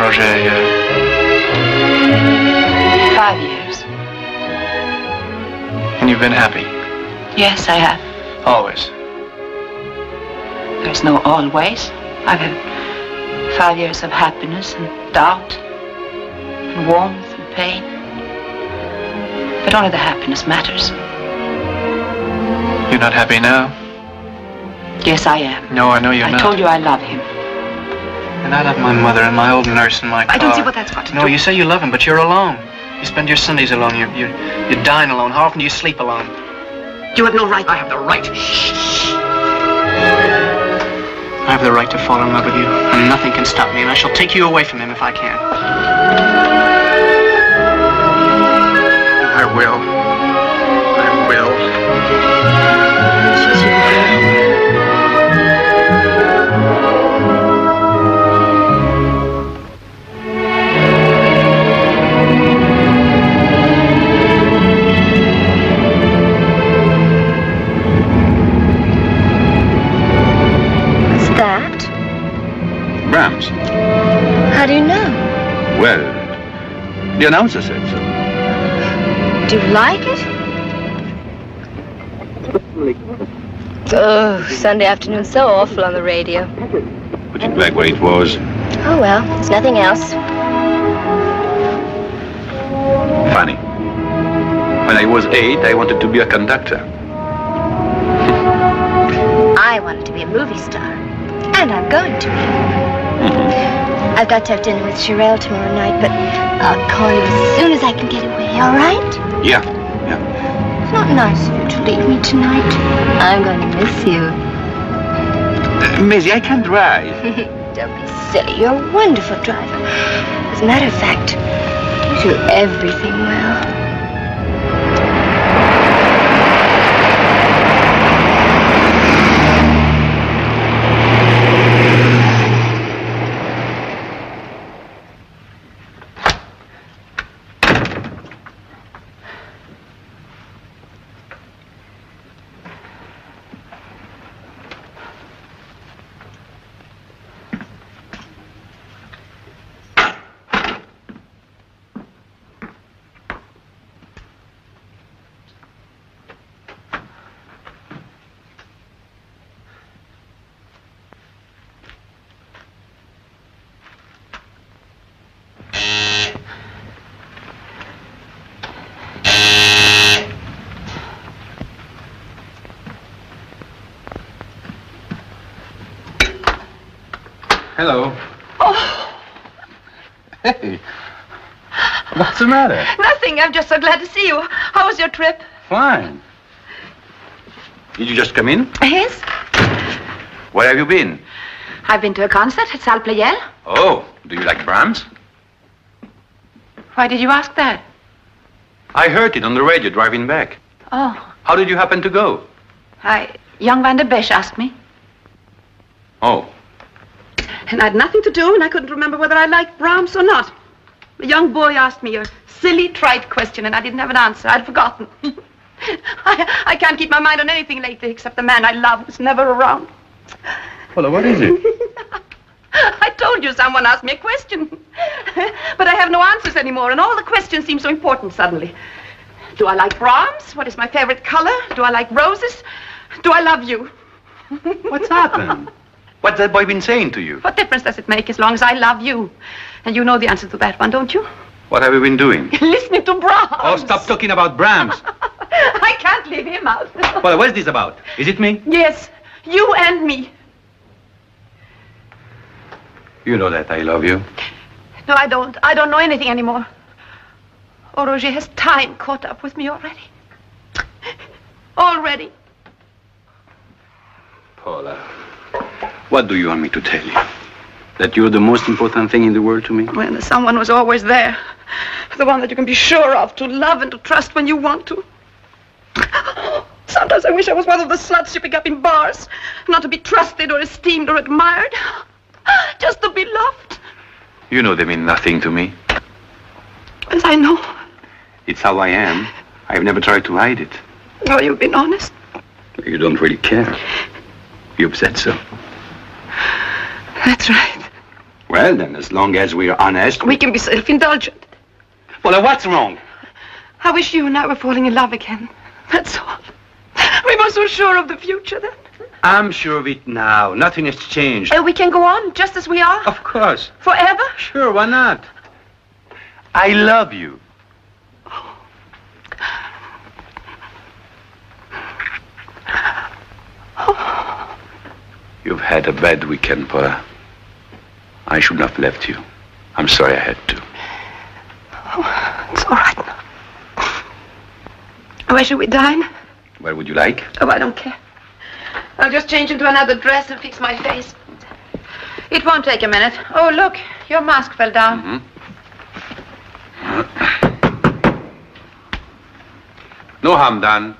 Roger? 5 years. And you've been happy? Yes, I have. Always? There's no always. I've had 5 years of happiness and doubt and warmth and pain. But only the happiness matters. You're not happy now? Yes, I am. No, I know you're not. I told you I love him. And I love my mother and my old nurse in my car. I don't see what that's got to do. No, you say you love him, but you're alone. You spend your Sundays alone. You dine alone. How often do you sleep alone? You have no right. I have the right. I have the right to fall in love with you, and nothing can stop me, and I shall take you away from him if I can. I will. I will. Brahms. How do you know? Well, the announcer said so. Do you like it? Oh, Sunday afternoon, so awful on the radio. Put it back where it was. Oh, well, there's nothing else. Funny. When I was 8, I wanted to be a conductor. I wanted to be a movie star. And I'm going to be. I've got to have dinner with Sherelle tomorrow night, but I'll call you as soon as I can get away, all right? Yeah. It's not nice of you to leave me tonight. I'm going to miss you. Maisie, I can't drive. Don't be silly. You're a wonderful driver. As a matter of fact, you do everything well. Hello. Oh. Hey. What's the matter? Nothing. I'm just so glad to see you. How was your trip? Fine. Did you just come in? Yes. Where have you been? I've been to a concert at Salle Pleyel. Oh, do you like Brahms? Why did you ask that? I heard it on the radio driving back. Oh. How did you happen to go? Young Van der Besch asked me. Oh. And I had nothing to do, and I couldn't remember whether I liked Brahms or not. The young boy asked me a silly, trite question, and I didn't have an answer. I'd forgotten. I can't keep my mind on anything lately except the man I love who's never around. Well, what is it? I told you someone asked me a question. But I have no answers anymore, and all the questions seem so important suddenly. Do I like Brahms? What is my favorite color? Do I like roses? Do I love you? What's happened? What's that boy been saying to you? What difference does it make as long as I love you? And you know the answer to that one, don't you? What have you been doing? Listening to Brahms. Oh, stop talking about Brahms. I can't leave him out. Well, what's this about? Is it me? Yes, you and me. You know that I love you. No, I don't. I don't know anything anymore. Oh, Roger, has time caught up with me already? Already. Paula, what do you want me to tell you? That you're the most important thing in the world to me? Well, there's someone who's always there. The one that you can be sure of, to love and to trust when you want to. Sometimes I wish I was one of the sluts you pick up in bars. Not to be trusted or esteemed or admired. Just to be loved. You know they mean nothing to me. Yes, I know. It's how I am. I've never tried to hide it. Oh, you've been honest. You don't really care. You've said so. That's right. Well, then, as long as we are honest... We can be self-indulgent. Well, what's wrong? I wish you and I were falling in love again. That's all. We were so sure of the future then. I'm sure of it now. Nothing has changed. We can go on just as we are? Of course. Forever? Sure, why not? I love you. You've had a bad weekend, Paula. I should not have left you. I'm sorry I had to. Oh, it's all right now. Where should we dine? Where would you like? Oh, I don't care. I'll just change into another dress and fix my face. It won't take a minute. Oh, look, your mask fell down. No harm done.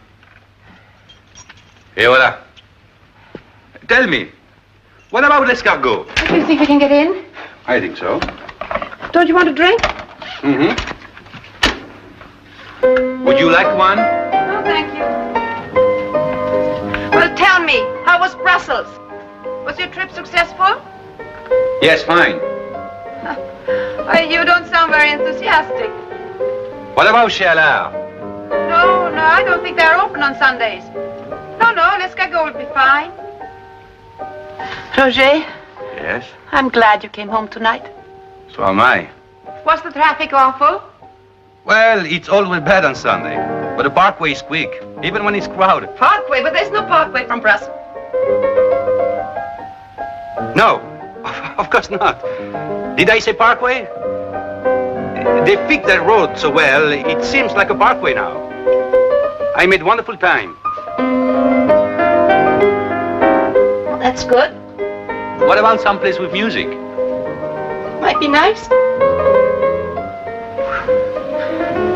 Hey, Otra. Tell me, what about l'escargot? Do you think we can get in? I think so. Don't you want a drink? Would you like one? No, thank you. Well, tell me, how was Brussels? Was your trip successful? Yes, fine. You don't sound very enthusiastic. What about Chalard? No, I don't think they're open on Sundays. No, l'escargot will be fine. Roger, Yes? I'm glad you came home tonight. So am I. Was the traffic awful? Well, it's always bad on Sunday. But the parkway is quick, even when it's crowded. Parkway, but there's no parkway from Brussels. No, of course not. Did I say parkway? They fixed that road so well, it seems like a parkway now. I made wonderful time. Well, that's good. What about someplace with music? Might be nice.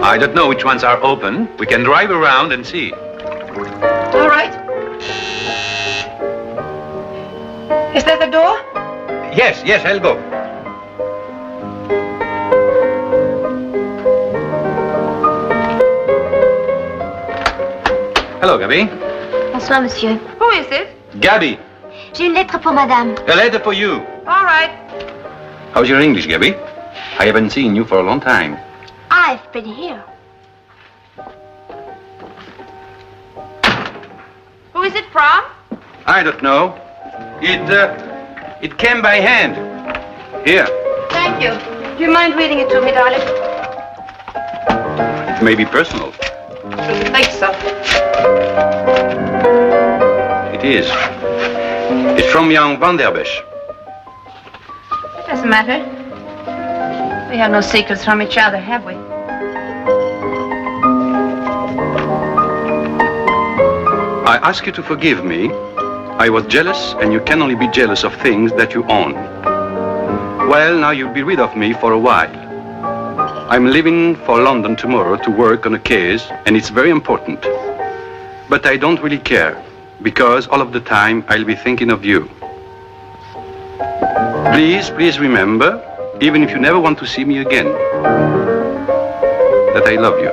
I don't know which ones are open. We can drive around and see. All right. Is that the door? Yes, I'll go. Hello, Gabi. Bonsoir, monsieur. Who is it? Gabi, J'ai une lettre pour madame. a letter for you. All right. How's your English, Gabi? I haven't seen you for a long time. I've been here. Who is it from? I don't know. It came by hand. Here. Thank you. Do you mind reading it to me, darling? It may be personal. I think so. It is. It's from young Van der Besch. It doesn't matter. We have no secrets from each other, have we? I ask you to forgive me. I was jealous, and you can only be jealous of things that you own. Well, now you'll be rid of me for a while. I'm leaving for London tomorrow to work on a case, and it's very important. But I don't really care, because all of the time I'll be thinking of you. Please remember, even if you never want to see me again, that I love you.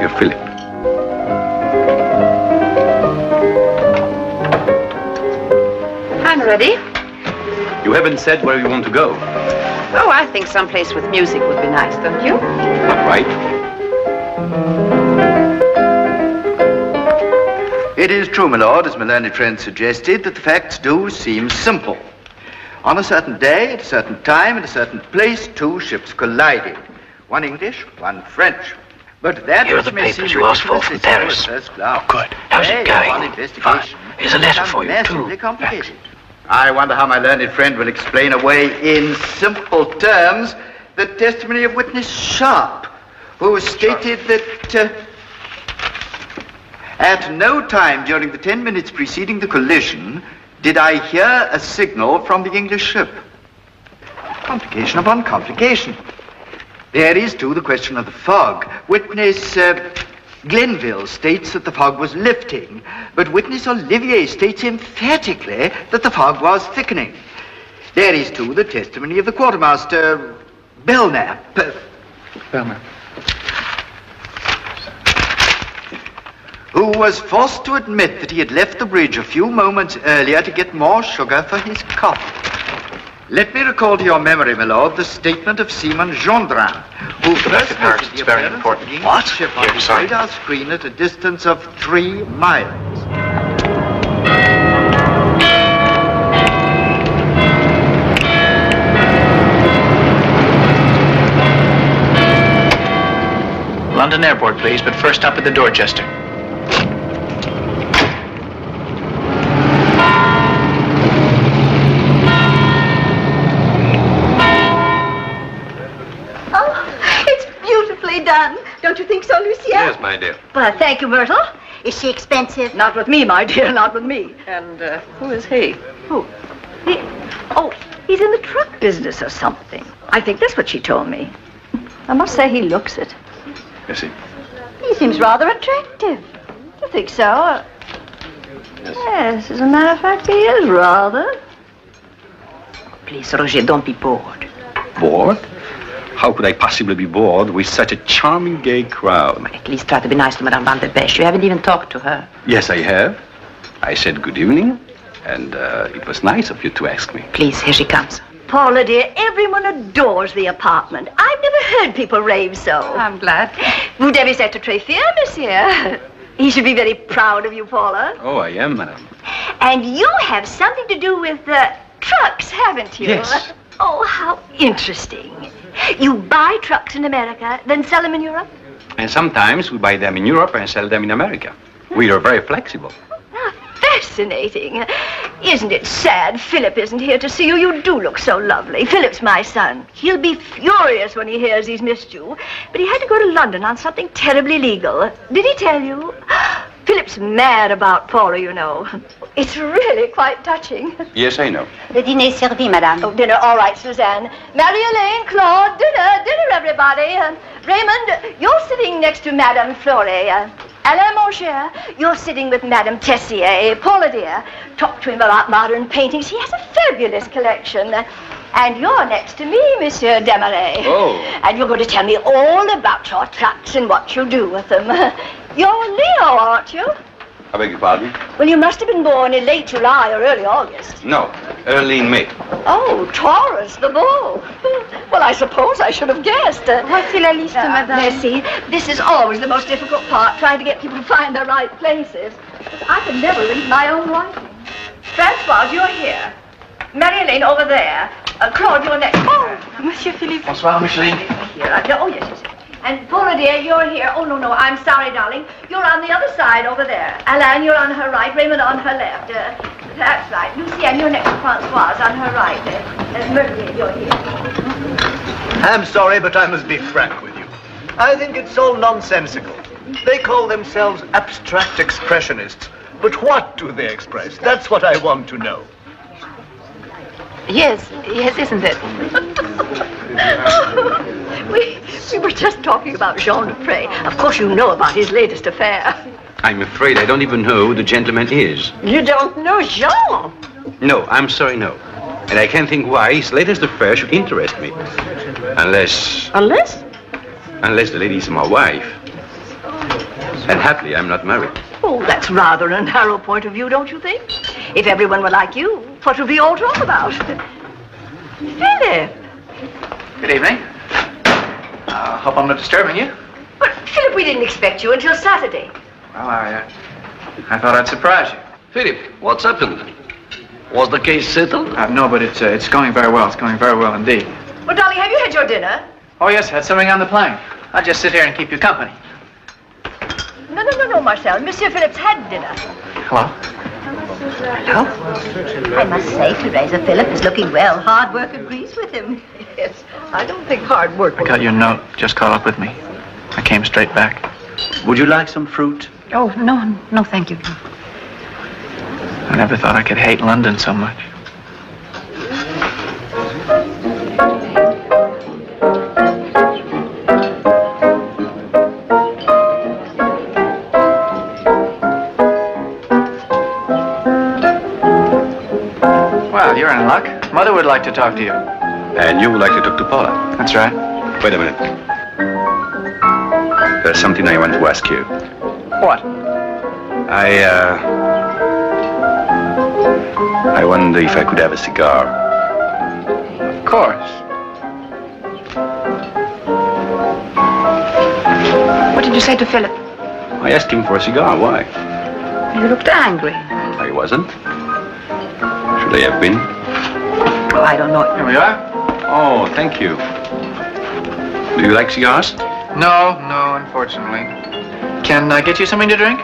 Your Philip. I'm ready. You haven't said where you want to go. Oh, I think someplace with music would be nice, don't you? All right. It is true, my lord, as my learned friend suggested, that the facts do seem simple. On a certain day, at a certain time, at a certain place, two ships collided. One English, one French. But that Here are the papers you asked for from Paris. Oh, good. How's it going? Fine. Here's a letter for you, too. Complicated. I wonder how my learned friend will explain away in simple terms the testimony of witness Sharp, who stated that at no time during the 10 minutes preceding the collision did I hear a signal from the English ship. Complication upon complication. There is, too, the question of the fog. Witness Glenville states that the fog was lifting, but witness Olivier states emphatically that the fog was thickening. There is, too, the testimony of the quartermaster, Belknap, who was forced to admit that he had left the bridge a few moments earlier to get more sugar for his coffee. Let me recall to your memory, my lord, the statement of Seaman Gendrin, who first noted the appearance of the English ship on the radar screen at a distance of 3 miles. London Airport, please, but first stop at the Dorchester. Done. Don't you think so, Lucia? Yes, my dear. Well, thank you, Myrtle. Is she expensive? Not with me, my dear, not with me. And who is he? Who? He's in the truck business or something. I think that's what she told me. I must say he looks it. Is he? He seems rather attractive. Do you think so? Yes, as a matter of fact, he is rather. Please, Roger, don't be bored. Bored? How could I possibly be bored with such a charming gay crowd? At least try to be nice to Madame Van der Besch. You haven't even talked to her. Yes, I have. I said good evening, and it was nice of you to ask me. Please, here she comes. Paula, dear, everyone adores the apartment. I've never heard people rave so. I'm glad. Vous devez être très fier, monsieur. He should be very proud of you, Paula. Oh, I am, madame. And you have something to do with trucks, haven't you? Yes. Oh, how interesting. You buy trucks in America, then sell them in Europe? And sometimes we buy them in Europe and sell them in America. We are very flexible. Fascinating. Isn't it sad Philip isn't here to see you? You do look so lovely. Philip's my son. He'll be furious when he hears he's missed you. But he had to go to London on something terribly legal. Did he tell you? Philip's mad about Paula, you know. It's really quite touching. Yes, I know. Le dîner est servi, madame. Oh, dinner. All right, Suzanne. Marie-Elaine, Claude, dinner, everybody. Raymond, you're sitting next to Madame Flore. Alain, mon cher, you're sitting with Madame Tessier. Paula, dear, talk to him about modern paintings. He has a fabulous collection. And you're next to me, Monsieur Desmarais. Oh. And you're going to tell me all about your trucks and what you do with them. You're Leo, aren't you? I beg your pardon? Well, you must have been born in late July or early August. No, early in May. Oh, Taurus, the bull. Well, I suppose I should have guessed. Voici la liste, madame. Merci. This is always the most difficult part, trying to get people to find their right places. I can never read my own writing. Francoise, you're here. Marie-Elaine over there. Claude, you're next. Oh, Monsieur Philippe. Bonsoir, Micheline. Here. Oh, yes. And Paula, dear, you're here. Oh, no, I'm sorry, darling. You're on the other side over there. Alain, you're on her right. Raymond on her left. That's right. Lucienne, you're next to Francoise on her right. Merlier, you're here. I'm sorry, but I must be frank with you. I think it's all nonsensical. They call themselves abstract expressionists. But what do they express? That's what I want to know. Yes, isn't it? We were just talking about Jean Dupre. Of course, you know about his latest affair. I'm afraid I don't even know who the gentleman is. You don't know Jean? No, I'm sorry, no. And I can't think why his latest affair should interest me. Unless... Unless? Unless the lady is my wife. And happily, I'm not married. Oh, that's rather a narrow point of view, don't you think? If everyone were like you, what would we all talk about? Philip! Good evening. Hope I'm not disturbing you. But, Philip, we didn't expect you until Saturday. Well, I thought I'd surprise you. Philip, what's happened? Was the case settled? No, but it's going very well. It's going very well indeed. Well, darling, have you had your dinner? Oh, yes, had something on the plane. I'll just sit here and keep you company. No, Marcel. Monsieur Philip's had dinner. Hello? I must say, Teresa, Philip is looking well. Hard work agrees with him. Yes, I don't think hard work. I got your note. Just caught up with me. I came straight back. Would you like some fruit? Oh, no, thank you. I never thought I could hate London so much. Well, you're in luck. Mother would like to talk to you. And you would like to talk to Paula? That's right. Wait a minute. There's something I want to ask you. What? I wonder if I could have a cigar. Of course. What did you say to Philip? I asked him for a cigar. Why? You looked angry. I wasn't. Should I have been? Oh, I don't know. Here we are. Oh, thank you. Do you like cigars? No, unfortunately. Can I get you something to drink?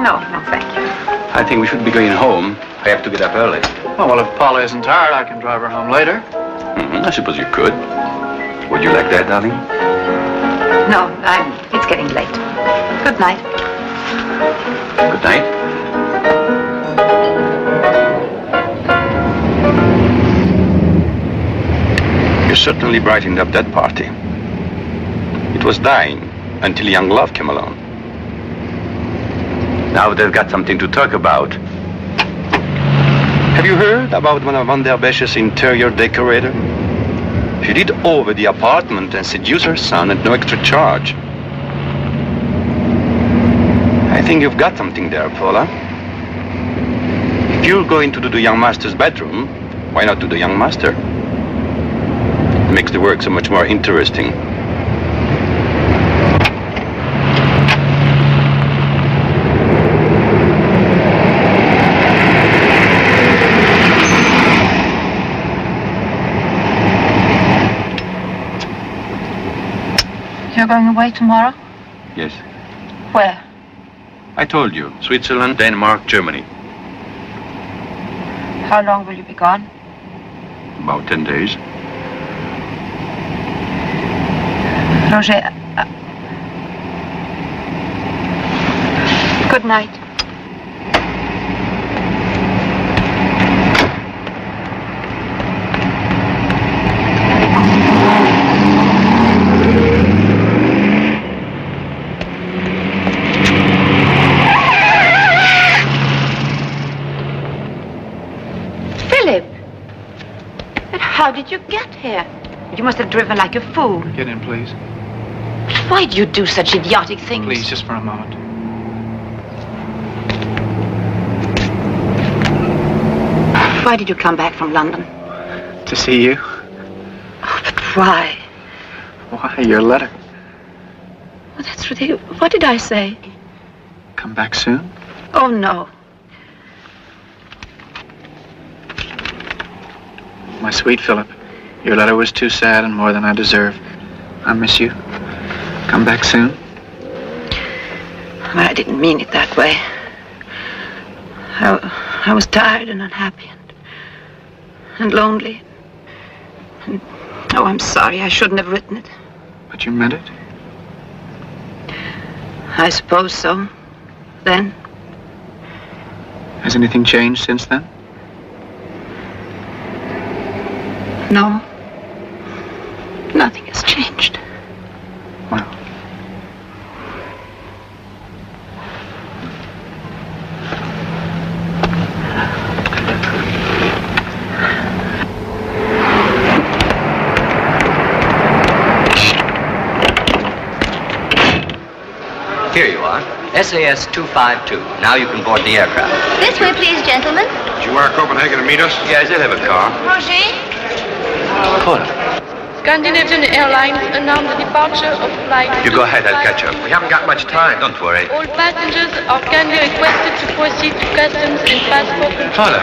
No, thank you. I think we should be going home. I have to get up early. Oh, well, if Paula isn't tired, I can drive her home later. I suppose you could. Would you like that, darling? No, it's getting late. Good night. Good night. You certainly brightened up that party. It was dying until young love came along. Now they've got something to talk about. Have you heard about one of Van der Besch's interior decorator? She did over the apartment and seduced her son at no extra charge. I think you've got something there, Paula. If you're going to do the young master's bedroom, why not do the young master? It makes the work so much more interesting. You're going away tomorrow? Yes. Where? I told you. Switzerland, Denmark, Germany. How long will you be gone? About 10 days. Roger, good night. Philip! But how did you get here? You must have driven like a fool. Get in, please. Why do you do such idiotic things? Please, just for a moment. Why did you come back from London? To see you. Oh, but why? Why, your letter. Well, that's really... What did I say? Come back soon? Oh, no. My sweet Philip, your letter was too sad and more than I deserve. I miss you. Come back soon. I didn't mean it that way. I was tired and unhappy and lonely. And, oh, I'm sorry. I shouldn't have written it. But you meant it? I suppose so. Then. Has anything changed since then? No. Nothing has changed. Well. Here you are. SAS 252. Now you can board the aircraft. This way, please, gentlemen. Did you wire Copenhagen to meet us? Yes, they'll have a car. Roger? Paula. Scandinavian Airlines announced the departure of flight. You go ahead, I'll catch up. We haven't got much time. Don't worry. All passengers are kindly requested to proceed to customs and passport control. Paula.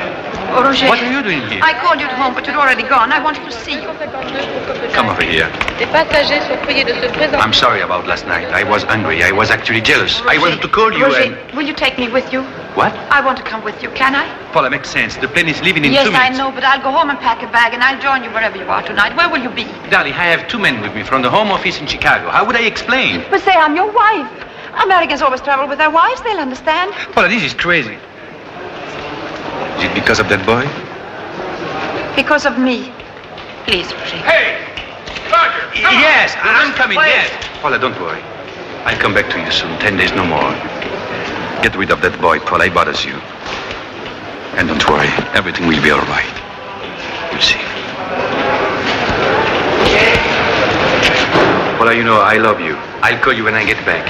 Oh, Roger. What are you doing here? I called you at home, but you'd already gone. I wanted to see you. Come over here. Les passagers sont priés de se présenter. I'm sorry about last night. I was angry. I was actually jealous. I wanted to call you Roger, and... will you take me with you? What? I want to come with you, can I? Paula, makes sense. The plane is leaving in yes, 2 minutes. I know, but I'll go home and pack a bag, and I'll join you wherever you are tonight. Where will you be? Darling, I have 2 men with me from the Home Office in Chicago. How would I explain? But say I'm your wife. Americans always travel with their wives. They'll understand. Paula, this is crazy. Is it because of that boy? Because of me. Please, Roger. Hey! Roger! Yes, I'm coming, yes. Paula, don't worry. I'll come back to you soon. 10 days, no more. Get rid of that boy, Paula. He bothers you. And don't worry. Everything will be all right. You'll see. Paula, you know I love you. I'll call you when I get back.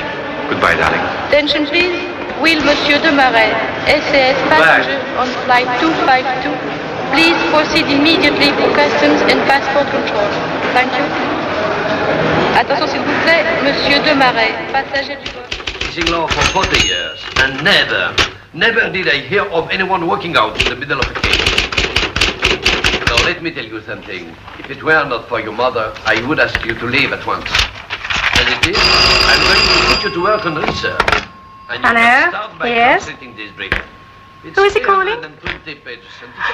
Goodbye, darling. Attention, please. Will Monsieur de Marais, SAS passenger on flight 252, please proceed immediately for customs and passport control. Thank you. Attention s'il vous plaît, Monsieur de Marais, passager du vol. Teaching law for 40 years, and never did I hear of anyone walking out in the middle of a case. Now, let me tell you something. If it were not for your mother, I would ask you to leave at once. As it is, I'm going to put you to work on research. And you can start by translating this brief. Who is he calling? 320 pages.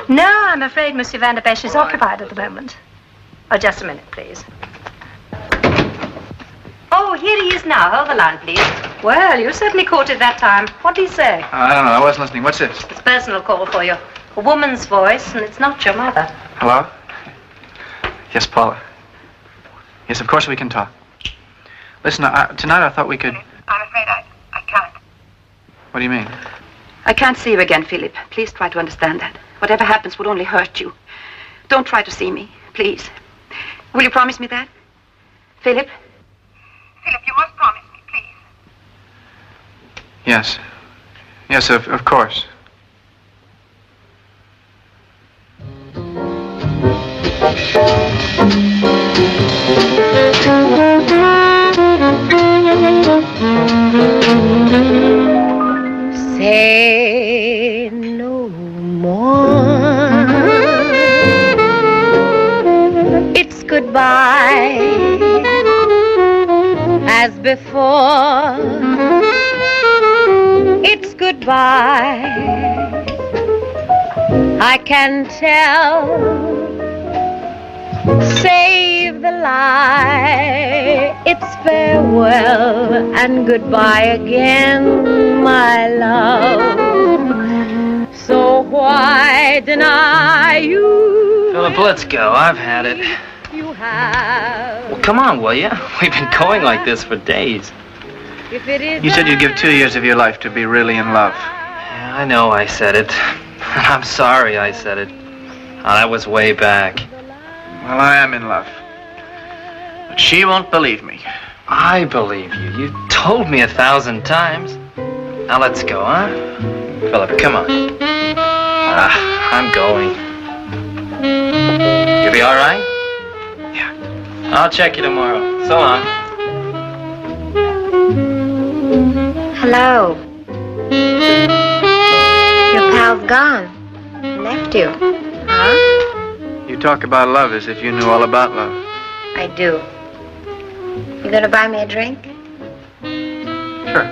No, I'm afraid Monsieur Van der Besch is occupied at the moment. Oh, just a minute, please. Oh, here he is now. Hold the line, please. Well, you certainly caught it that time. What did he say? I don't know. I wasn't listening. What's this? It's a personal call for you. A woman's voice, and it's not your mother. Hello? Yes, Paula. Yes, of course we can talk. Listen, tonight I thought we could... I'm afraid I can't. What do you mean? I can't see you again, Philip. Please try to understand that. Whatever happens would only hurt you. Don't try to see me, please. Will you promise me that? Philip? Philip, you must promise me, please. Yes. Yes, of course. Say no more. It's goodbye as before. It's goodbye. I can tell. Save the lie. It's farewell and goodbye again, my love. So why deny you? Philip, let's go. I've had it. You have. Well, come on, will you? We've been going like this for days. If it is You said you'd give 2 years of your life to be really in love. Yeah, I know I said it. I'm sorry I said it. Oh, that was way back. Well, I am in love. But she won't believe me. I believe you. You told me 1,000 times. Now let's go, huh? Philip, come on. I'm going. You'll be all right? Yeah. I'll check you tomorrow. So long. Hello. Your pal's gone. Left you. Huh? You talk about love as if you knew all about love. I do. You gonna buy me a drink? Sure.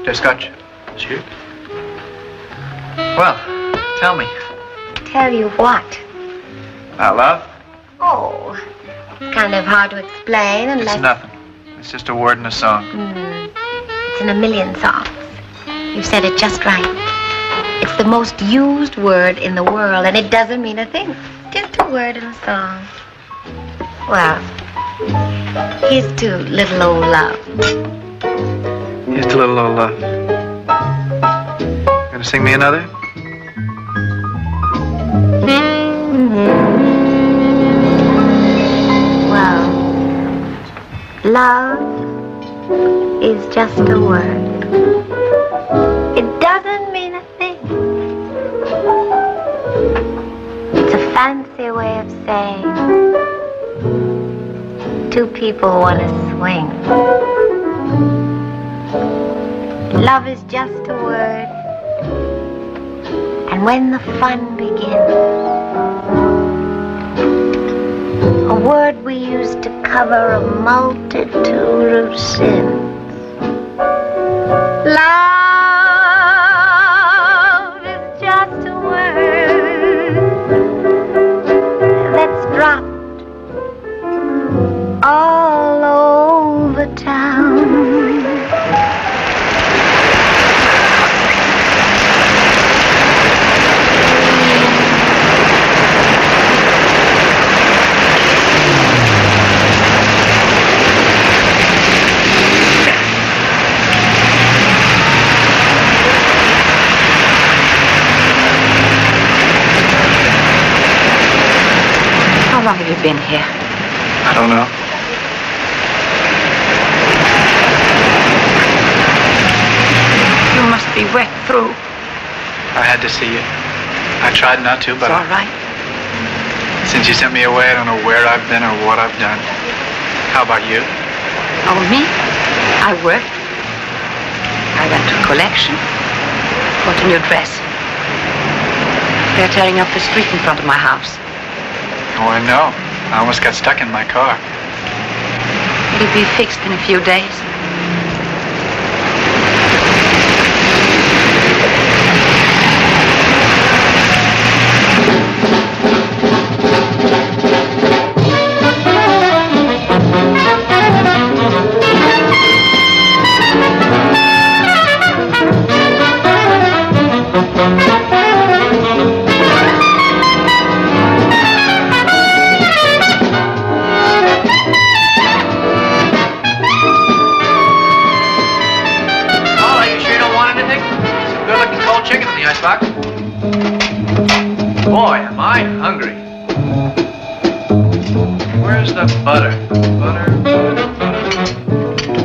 Just scotch. Sure. Well, tell me. Tell you what? About love? Oh, kind of hard to explain unless... It's nothing. It's just a word in a song. It's in a million songs. You said it just right. It's the most used word in the world, and it doesn't mean a thing. Just a word in a song. Well, here's to little old love. Here's to little old love. Gonna sing me another? Well, love is just a word. It doesn't mean a thing. It's a fancy way of saying two people want to swing. Love is just a word, and when the fun begins, a word we use to cover a multitude of sins. Love is just a word that's dropped all over town. How long have you been here? I don't know. be wet through. I had to see you. I tried not to, but... It's all right. Since you sent me away, I don't know where I've been or what I've done. How about you? Oh, me? I worked. I went to a collection. Bought a new dress. They're tearing up the street in front of my house. Oh, I know. I almost got stuck in my car. It'll be fixed in a few days. Boy, am I hungry. Where's the butter? Butter.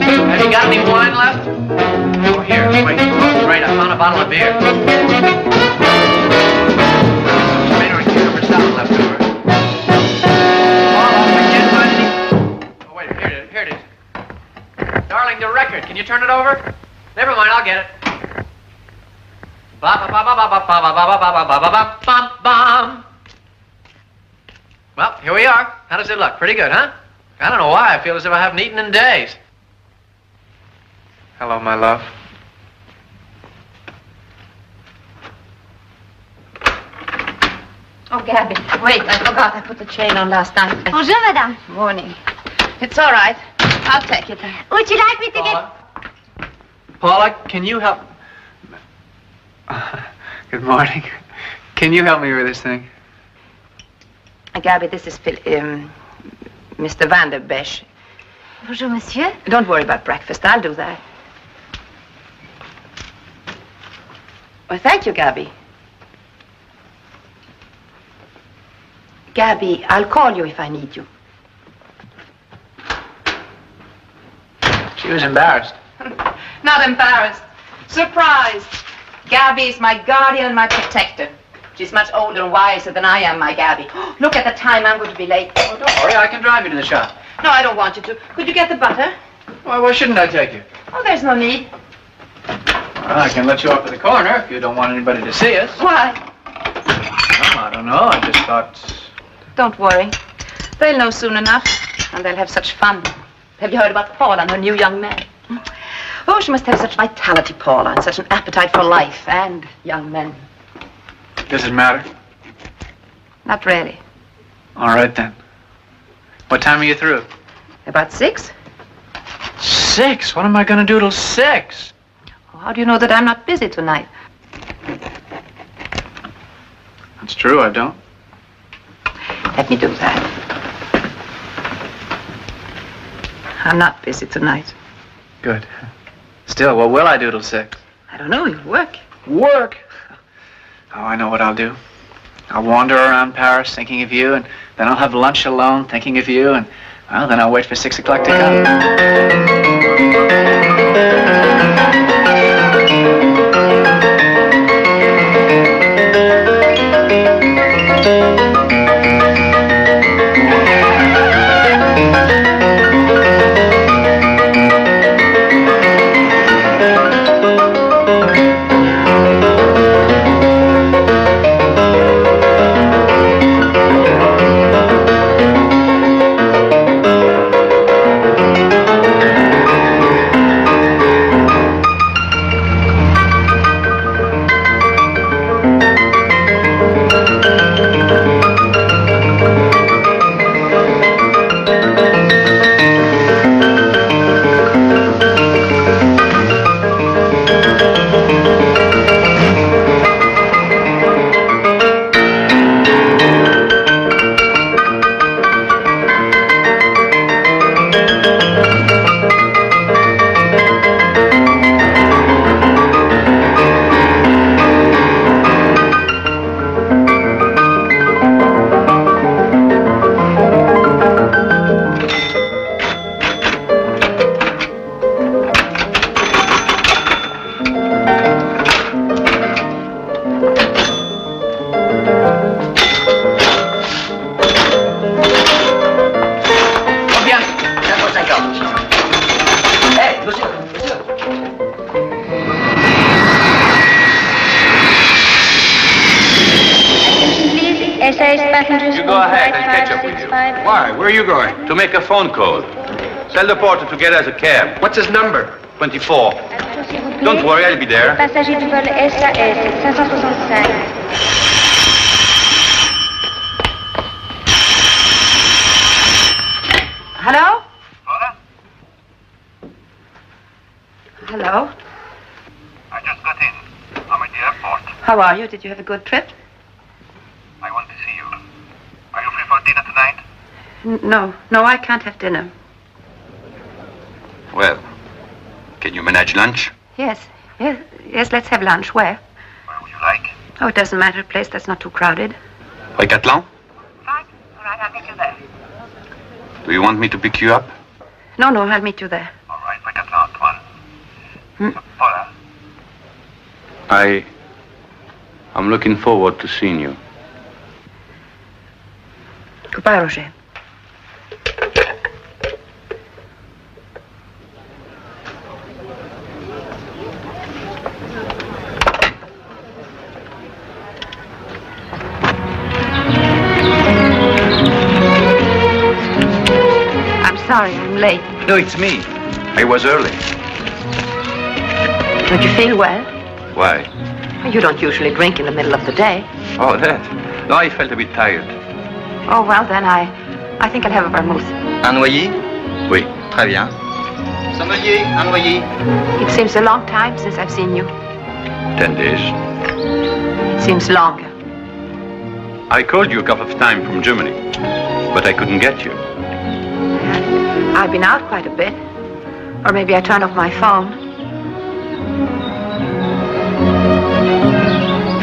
Have you got any wine left? Oh, here, wait. Oh, great, I found a bottle of beer. Tomato and cucumber salad left over. Oh, I can't find any. Oh, wait, here it is. Darling, the record. Can you turn it over? Never mind, I'll get it. Well, here we are. How does it look? Pretty good, huh? I don't know why. I feel as if I haven't eaten in days. Hello, my love. Oh, Gabby, wait, I forgot I put the chain on last night. Bonjour, madame. Morning. It's all right. I'll take it. Would you like me to get... Paula, can you help... Good morning. Can you help me with this thing? Gabby, this is Mr. Van der Besch. Bonjour, monsieur. Don't worry about breakfast. I'll do that. Well, thank you, Gabby. Gabby, I'll call you if I need you. She was embarrassed. Not embarrassed. Surprised. Gabby's my guardian and my protector. She's much older and wiser than I am, my Gabby. Look at the time. I'm going to be late. Oh, don't worry. I can drive you to the shop. No, I don't want you to. Could you get the butter? Why shouldn't I take you? Oh, there's no need. Well, I can let you off at the corner if you don't want anybody to see us. Why? Oh, I don't know. I just thought... Don't worry. They'll know soon enough, and they'll have such fun. Have you heard about Paula and her new young man? Oh, she must have such vitality, Paula, and such an appetite for life and young men. Does it matter? Not really. All right, then. What time are you through? About 6? 6? What am I going to do till 6? Oh, how do you know that I'm not busy tonight? That's true, I don't. Let me do that. I'm not busy tonight. Good. Still, what will I do till 6? I don't know. You work. Work? Oh, I know what I'll do. I'll wander around Paris thinking of you, and then I'll have lunch alone thinking of you, and, well, then I'll wait for 6 o'clock to come. passengers You on go ahead, flight I'll catch up with you. 565. Why? Where are you going? To make a phone call. Tell the porter to get us a cab. What's his number? 24. Don't worry, I'll be there. Passager du vol SAS 565. Hello? Hello? I just got in. I'm at the airport. How are you? Did you have a good trip? I want to see you. Are you free for dinner tonight? No, I can't have dinner. Well, can you manage lunch? Yes, let's have lunch. Where? Where would you like? Oh, it doesn't matter. A place that's not too crowded. Decathlon? Fine. All right, I'll meet you there. Do you want me to pick you up? No, I'll meet you there. All right, Decathlon, come on. Paula. I'm looking forward to seeing you. Goodbye, Roger. Sorry, I'm late. No, it's me. I was early. Don't you feel well? Why? You don't usually drink in the middle of the day. Oh, that. No, I felt a bit tired. Oh, well, then I think I'll have a vermouth. Un noyer? Oui. Très bien. Sommelier, un noyer. It seems a long time since I've seen you. 10 days. It seems longer. I called you a couple of times from Germany, but I couldn't get you. I've been out quite a bit. Or maybe I turned off my phone.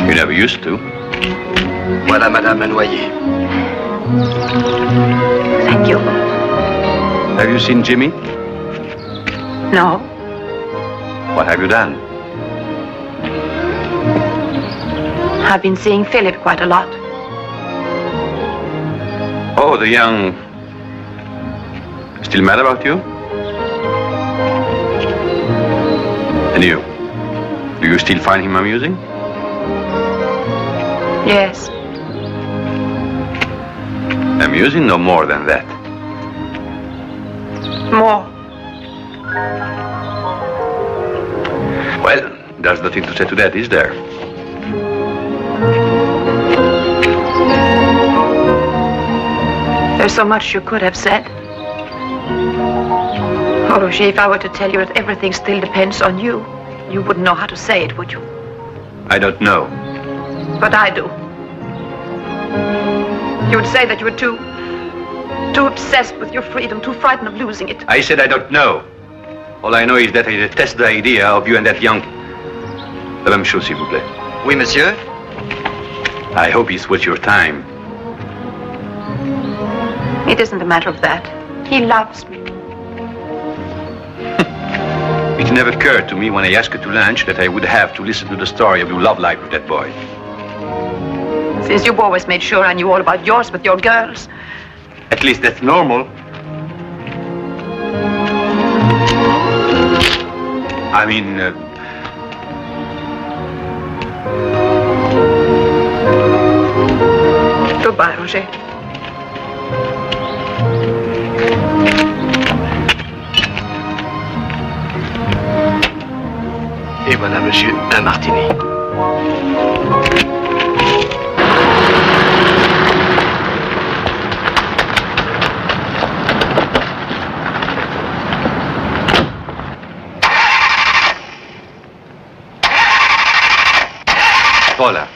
You never used to. Voilà Madame la noyer. Thank you. Have you seen Jimmy? No. What have you done? I've been seeing Philip quite a lot. Oh, the young... Still mad about you? And you? Do you still find him amusing? Yes. Amusing, no more than that. More. Well, there's nothing to say to that, is there? There's so much you could have said. Oh, Roger, if I were to tell you that everything still depends on you, you wouldn't know how to say it, would you? I don't know. But I do. You would say that you were too obsessed with your freedom, too frightened of losing it. I said I don't know. All I know is that I detest the idea of you and that young... La même chose, s'il vous plaît. Oui, monsieur. I hope it's worth your time. It isn't a matter of that. He loves me. It never occurred to me when I asked you to lunch that I would have to listen to the story of your love life with that boy. Since you've always made sure I knew all about yours with your girls. At least that's normal. I mean... Goodbye, Roger. Et voilà, monsieur, un martini. Paula.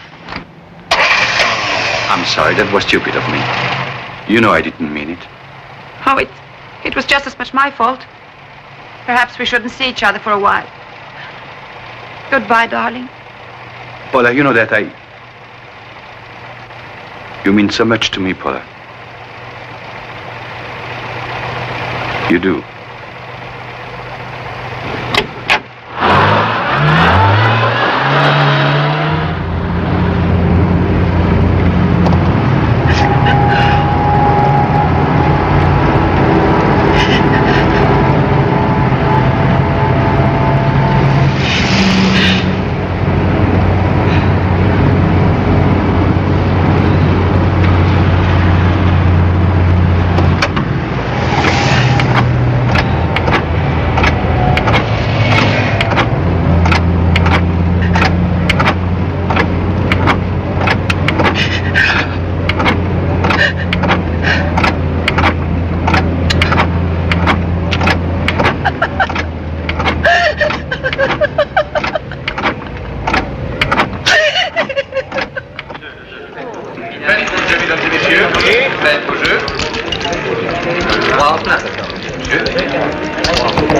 I'm sorry, that was stupid of me. You know I didn't mean it. Oh, it was just as much my fault. Perhaps we shouldn't see each other for a while. Goodbye, darling. Paula, you know that You mean so much to me, Paula. You do.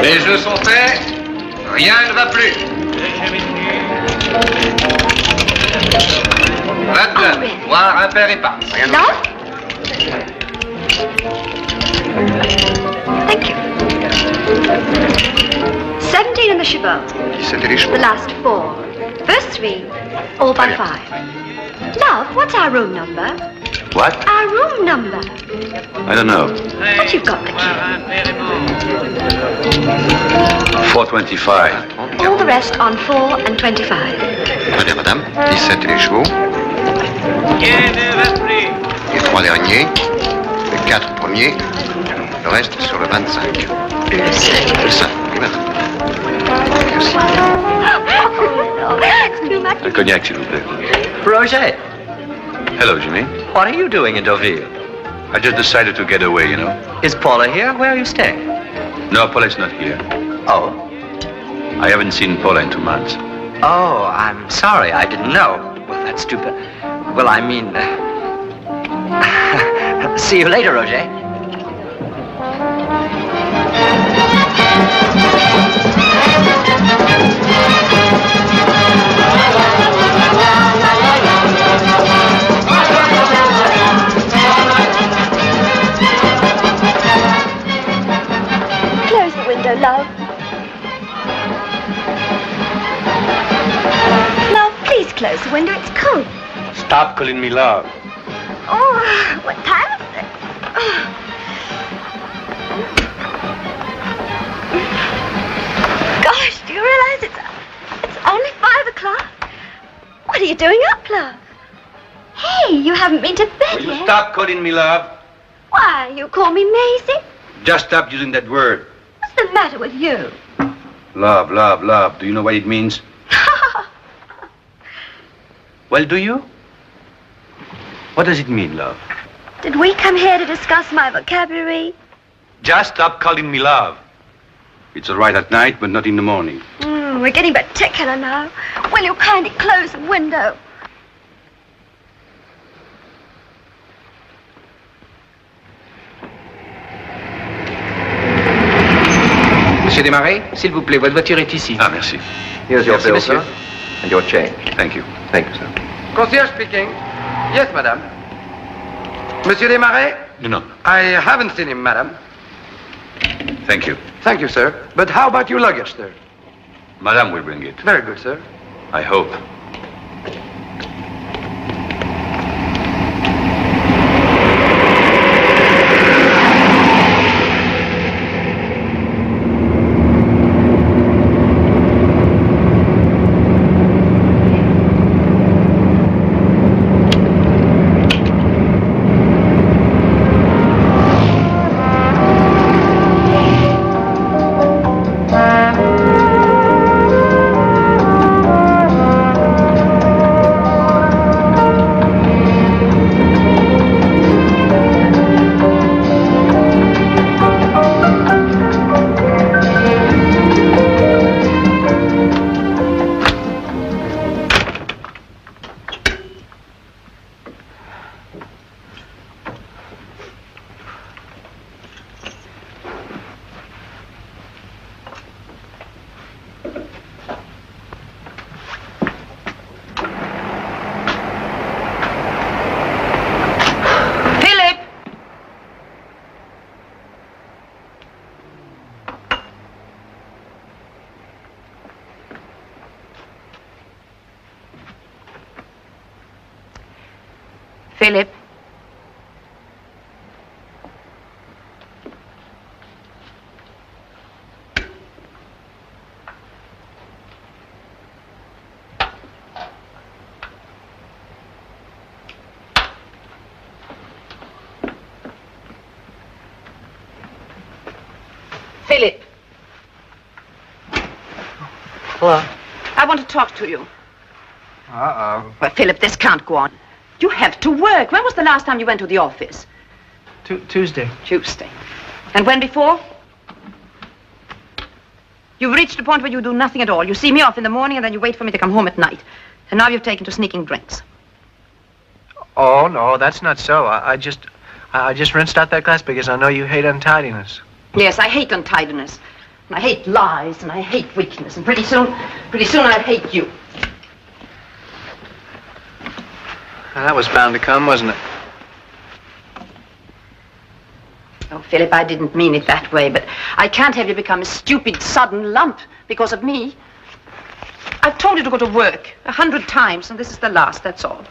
Les jeux sont faits. Rien ne va plus. 29. Noir, impair et par. Rien ne va No? Thank you. 17 in the Chabot. The last 4. Verse 3, all by 5. Love, what's our room number? What? Our room number. I don't know. But you've got the key. 425. All the rest on 4 and 25. Très bien, madame. 17 les chevaux. Les 3 derniers. Les 4 premiers. Le reste sur le 25. Le 5. Le 5, oui, madame. Merci. Un cognac, s'il vous plaît. Roger, Hello, Jimmy. what are you doing in Deauville? I just decided to get away, you know. Is Paula here? Where are you staying? No, Paula's not here. Oh. I haven't seen Paula in 2 months. Oh, I'm sorry. I didn't know. Well, that's stupid. Well, I mean... See you later, Roger. Close the window, love. Love, please close the window. It's cold. Stop calling me love. Oh, what time is it? Gosh, do you realize it's only 5 o'clock? What are you doing up, love? Hey, you haven't been to bed Will you yet. stop calling me love? Why, you call me Maisie? Just stop using that word. What's the matter with you? Love, love, love. Do you know what it means? Well, do you? What does it mean, love? Did we come here to discuss my vocabulary? Just stop calling me love. It's all right at night, but not in the morning. We're getting particular now. Will you kindly close the window? Monsieur Desmarais, s'il vous plaît, votre voiture est ici. Ah, merci. Here's your Merci, bill, monsieur. sir. And your change. Thank you. Thank you, sir. Concierge speaking. Yes, madame. Monsieur Desmarais? No. I haven't seen him, madame. Thank you. Thank you, sir. But how about your luggage, sir? Madame will bring it. Very good, sir. I hope. Philip. Philip. Hello. I want to talk to you. Uh-oh. Well, Philip, this can't go on. You have to work. When was the last time you went to the office? Tuesday. Tuesday. And when before? You've reached a point where you do nothing at all. You see me off in the morning and then you wait for me to come home at night. And now you've taken to sneaking drinks. Oh, no, that's not so. I just rinsed out that glass because I know you hate untidiness. Yes, I hate untidiness. And I hate lies, and I hate weakness, and pretty soon I'd hate you. Well, that was bound to come, wasn't it? Oh, Philip, I didn't mean it that way, but I can't have you become a stupid, sudden lump because of me. I've told you to go to work 100 times, and this is the last, that's all.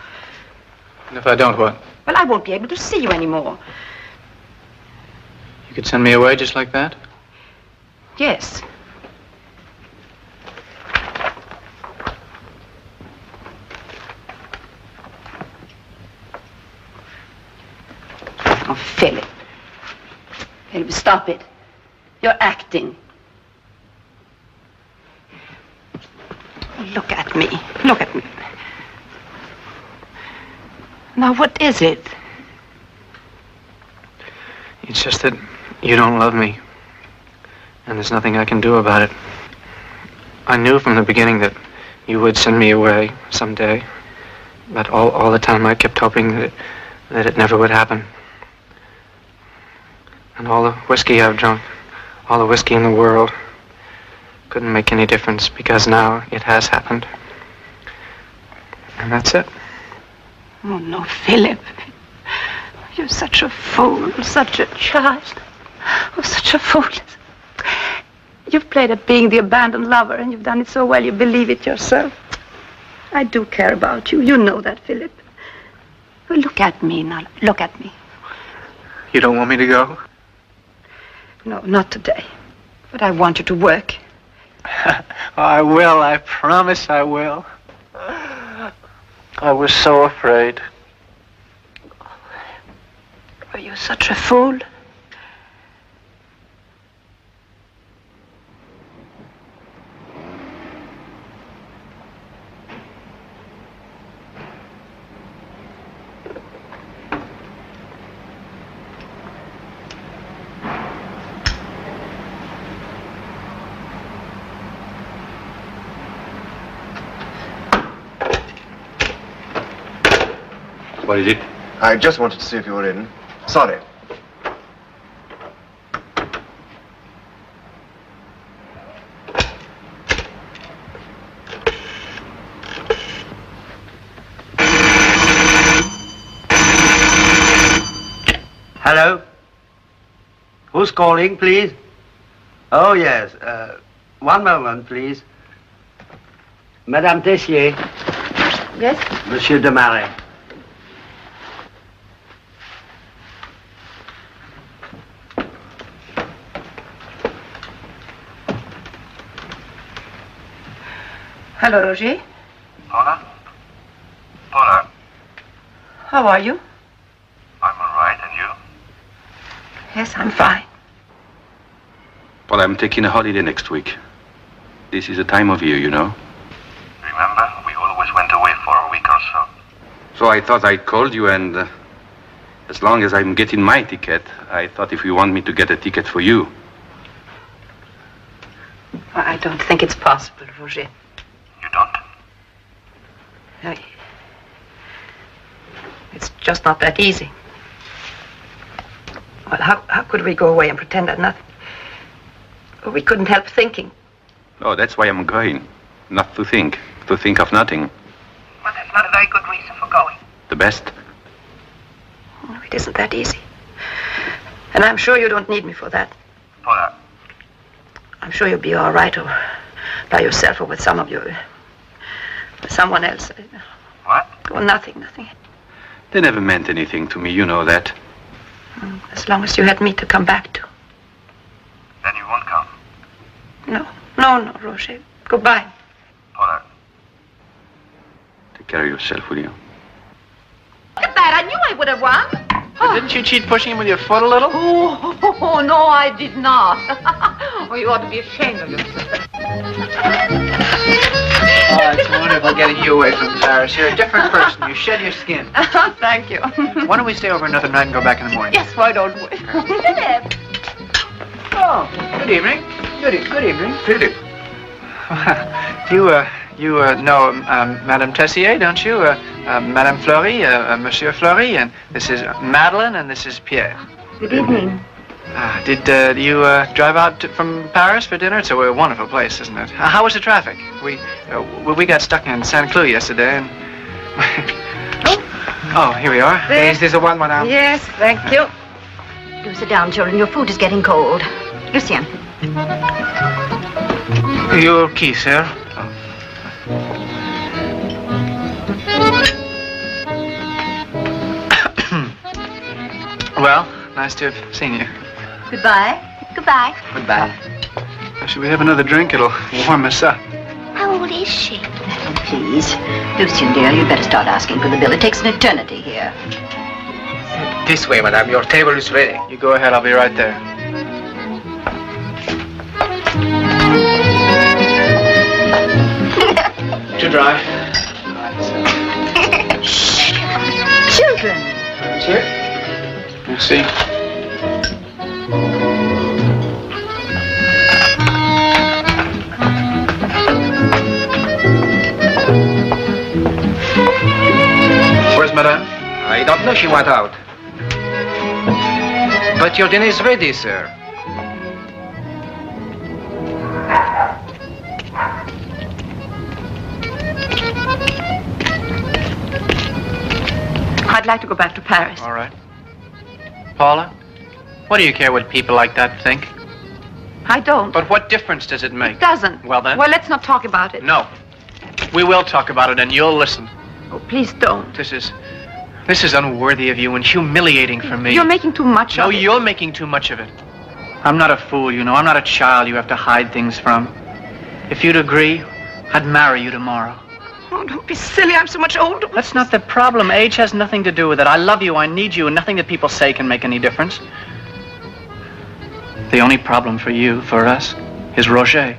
And if I don't, what? Well, I won't be able to see you anymore. You could send me away just like that? Yes. Oh, Philip. Philip, stop it. You're acting. Look at me. Look at me. Now, what is it? It's just that you don't love me. And there's nothing I can do about it. I knew from the beginning that you would send me away someday. But all the time I kept hoping that it never would happen. And all the whiskey I've drunk, all the whiskey in the world, couldn't make any difference because now it has happened. And that's it. Oh, no, Philip. You're such a fool, such a child. Oh, such a fool. You've played at being the abandoned lover, and you've done it so well you believe it yourself. I do care about you. You know that, Philip. Well, look at me now. Look at me. You don't want me to go? No, not today. But I want you to work. I will. I promise I will. I was so afraid. Were you such a fool? What is it? I just wanted to see if you were in. Sorry. Hello? Who's calling, please? Oh, yes. One moment, please. Madame Tessier. Yes? Monsieur de Marais. Hello, Roger. Paula? Paula, How are you? I'm all right, and you? Yes, I'm fine. Well, I'm taking a holiday next week. This is a time of year, you know. Remember, we always went away for a week or so. So I thought I'd called you, and as long as I'm getting my ticket, I thought if you want me to get a ticket for you. Well, I don't think it's possible, Roger. You don't? No, it's just not that easy. Well, how could we go away and pretend that nothing? Well, we couldn't help thinking. Oh, that's why I'm going. Not to think of nothing. But that's not a very good reason for going. The best. Oh, it isn't that easy. And I'm sure you don't need me for that. Paula. I'm sure you'll be all right, or by yourself, or with some of your... someone else. What? Oh, nothing. They never meant anything to me, you know that. As long as you had me to come back to. Then you won't come. No, Roger. Goodbye. Paula. Take care of yourself, will you? Look at that. I knew I would have won. Didn't you cheat pushing him with your foot a little? Oh, no, I did not. Oh, you ought to be ashamed of yourself. Oh, it's wonderful getting you away from Paris. You're a different person. You shed your skin. Thank you. Why don't we stay over another night and go back in the morning? Yes, why don't we? Philip. Oh, good evening. Good evening. Philip. You know Madame Tessier, don't you? Madame Fleury, Monsieur Fleury, and this is Madeline, and this is Pierre. Good evening. Did you drive out from Paris for dinner? It's a wonderful place, isn't it? How was the traffic? We got stuck in Saint Cloud yesterday, and oh, here we are. Is this the one, madame? Yes, thank you. Do sit down, children. Your food is getting cold. Lucien. Your key, sir. Well, nice to have seen you. Goodbye. Goodbye. Goodbye. Should we have another drink? It'll warm us up. How old is she? Oh, please. Lucien, dear, you'd better start asking for the bill. It takes an eternity here. This way, madame. Your table is ready. You go ahead. I'll be right there. To drive. Shh. Children. Here. Merci. Where's madame? I don't know. She went out. But your dinner is ready, sir. I'd like to go back to Paris. All right. Paula, what do you care what people like that think? I don't. But what difference does it make? It doesn't. Well, then? Well, let's not talk about it. No. We will talk about it, and you'll listen. Oh, please don't. This is unworthy of you and humiliating for me. You're making too much of it. No, you're making too much of it. I'm not a fool, you know. I'm not a child you have to hide things from. If you'd agree, I'd marry you tomorrow. Oh, don't be silly. I'm so much older. That's not the problem. Age has nothing to do with it. I love you, I need you, and nothing that people say can make any difference. The only problem for you, for us, is Roger.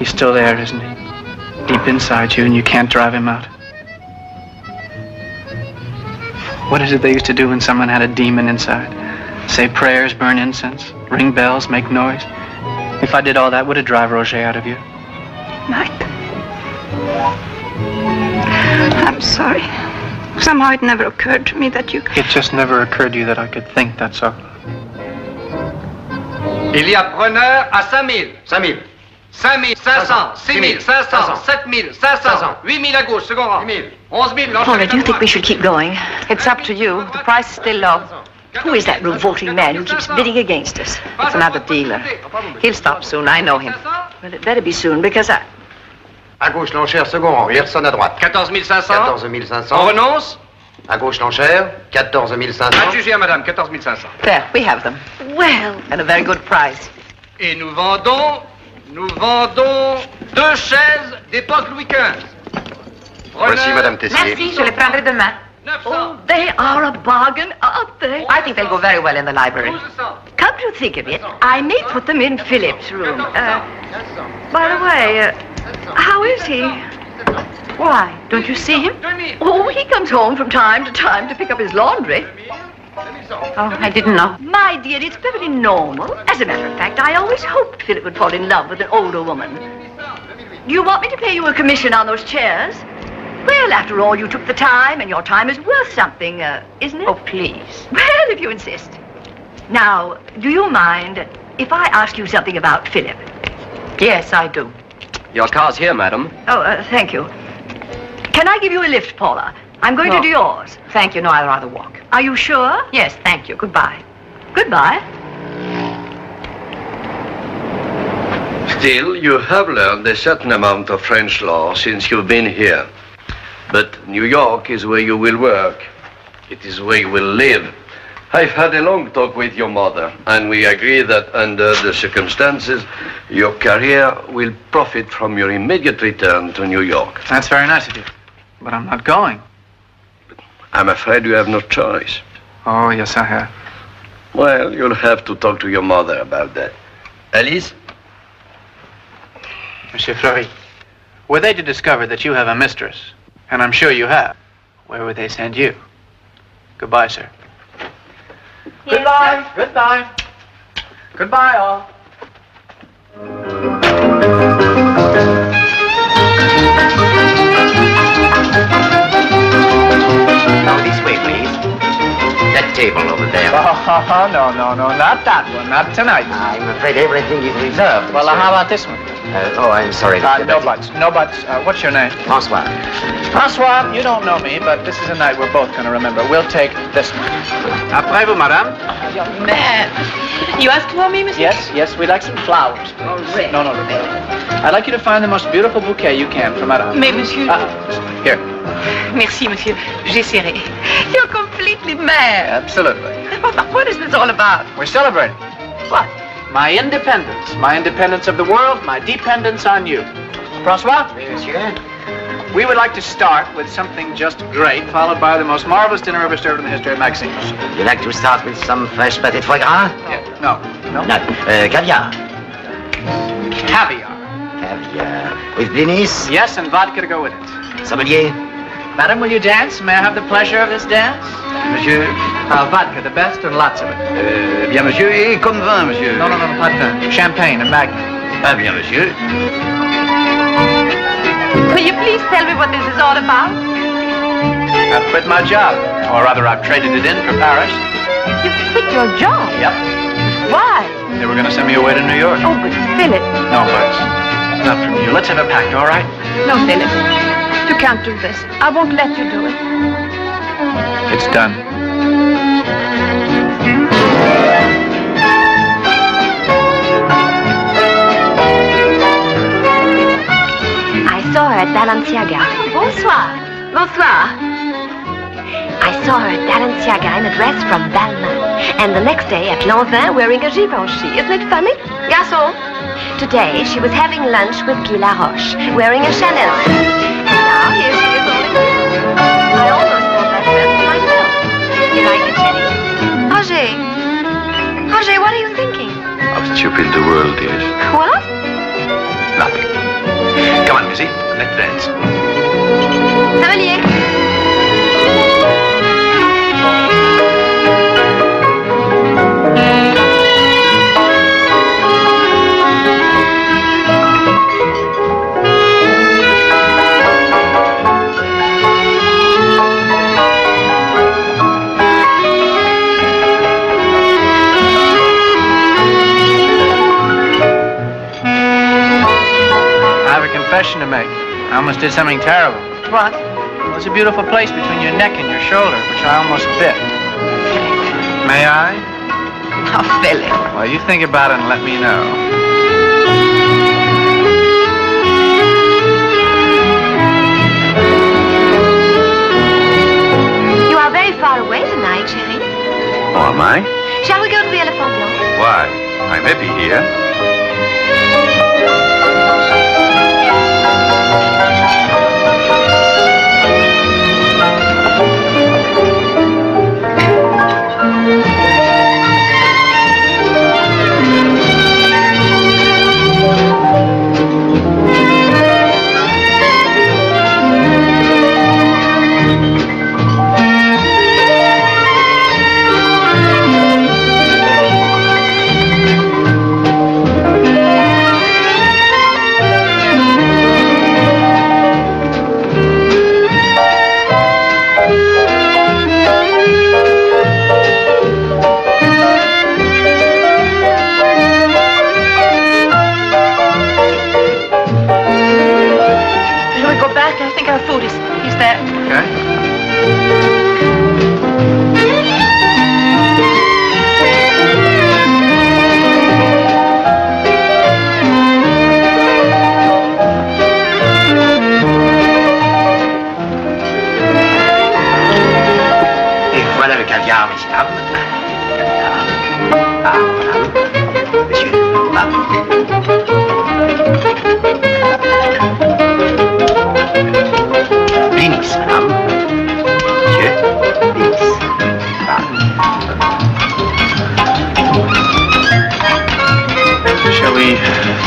He's still there, isn't he? Deep inside you, and you can't drive him out. What is it they used to do when someone had a demon inside? Say prayers, burn incense, ring bells, make noise. If I did all that, would it drive Roger out of you? Mike. I'm sorry. Somehow it never occurred to me that you... It just never occurred to you that I could think, that's all. Il y a preneur à 5 000. 5 000. 5 500, 6 500, 7 500, 8 000 à gauche, second rang. 11 000. Paula, do you think we should keep going? It's up to you. The price is still low. Who is that revolting man who keeps bidding against us? It's another dealer. He'll stop soon. I know him. Well, it better be soon, because I... À gauche l'enchère, second rang. Yerson à droite. 14 500. 14 500. On renonce? À gauche l'enchère, 14 500. Adjugé à madame, 14 500. There, we have them. Well... At a very good price. Et nous vendons 2 chaises d'époque Louis XV. Voici Madame Tessier. Merci, je les prendrai demain. Oh, they are a bargain, aren't they? I think they'll go very well in the library. Come to think of it, I may put them in Philip's room. By the way, how is he? Why? Don't you see him? Oh, he comes home from time to pick up his laundry. Oh, I didn't know. My dear, it's perfectly normal. As a matter of fact, I always hoped Philip would fall in love with an older woman. Do you want me to pay you a commission on those chairs? Well, after all, you took the time, and your time is worth something, isn't it? Oh, please. Well, if you insist. Now, do you mind if I ask you something about Philip? Yes, I do. Your car's here, madam. Oh, thank you. Can I give you a lift, Paula? I'm going to do yours. Thank you. No, I'd rather walk. Are you sure? Yes, thank you. Goodbye. Goodbye. Still, you have learned a certain amount of French law since you've been here. But New York is where you will work. It is where you will live. I've had a long talk with your mother, and we agree that under the circumstances, your career will profit from your immediate return to New York. That's very nice of you. But I'm not going. I'm afraid you have no choice. Oh, yes, I have. Well, you'll have to talk to your mother about that. Alice? Monsieur Fleury, were they to discover that you have a mistress, and I'm sure you have, where would they send you? Goodbye, sir. Goodbye. Goodbye. Goodbye, all. Now this way, please. That table no, not that one, not tonight. I'm afraid everything is reserved. Well, how about this one? I'm sorry. No buts. What's your name? Francois. Francois, you don't know me, but this is a night we're both going to remember. We'll take this one. Après vous, madame. Young man. You asked for me, monsieur? Yes, we'd like some flowers. Oh, really? No, really. I'd like you to find the most beautiful bouquet you can for madame. Mais, monsieur... Here. Merci, monsieur. J'essaierai. You're completely mad. Absolutely. What is this all about? We're celebrating. What? My independence. My independence of the world, my dependence on you. Francois? Monsieur? We would like to start with something just great, followed by the most marvelous dinner ever served in the history of magazines. You like to start with some fresh pâté de foie gras? Yeah. No. Caviar. Caviar. Caviar. With blinis? Yes, and vodka to go with it. Sommelier? Madam, will you dance? May I have the pleasure of this dance? Monsieur? Vodka, the best, and lots of it. Bien, monsieur, et comme vin, monsieur. No, pas de vin. Champagne and Magnum. Ah, bien, monsieur. Will you please tell me what this is all about? I've quit my job. Or rather, I've traded it in for Paris. You quit your job? Yep. Why? They were going to send me away to New York. Oh, but Philip. No, but not from you. Let's have a pact, all right? No, Philip. You can't do this. I won't let you do it. It's done. I saw her at Balenciaga. Bonsoir. Bonsoir. I saw her at Balenciaga in a dress from Balmain. And the next day at Lanvin wearing a Givenchy. Isn't it funny? Garçon. Today she was having lunch with Guy Laroche, wearing a Chanel. And now here she is all in I almost bought that dress myself. You like it, Jenny? Roger, what are you thinking? How stupid the world is. What? Nothing. Come on, Missy. Let's dance. Sommelier. Confession to make. I almost did something terrible. What? Well, there's a beautiful place between your neck and your shoulder, which I almost bit. May I? Oh, Philip. Well, you think about it and let me know. You are very far away tonight, chérie. Oh, am I? Shall we go to the Elephant Blanc? Why? I'm happy here.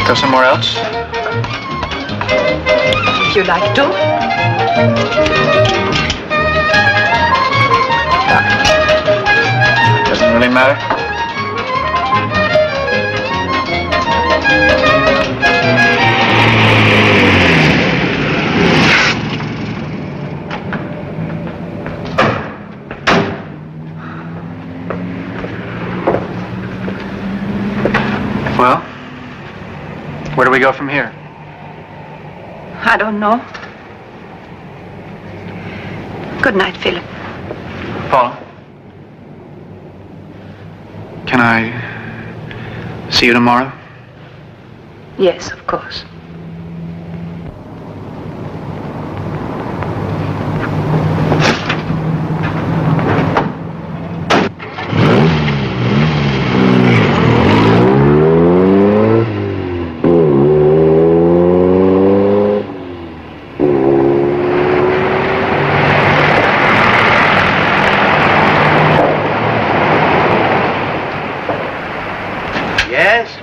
Go somewhere else? If you like to. Doesn't really matter. do we go from here? I don't know. Good night, Philip. Paula? Can I see you tomorrow? Yes, of course.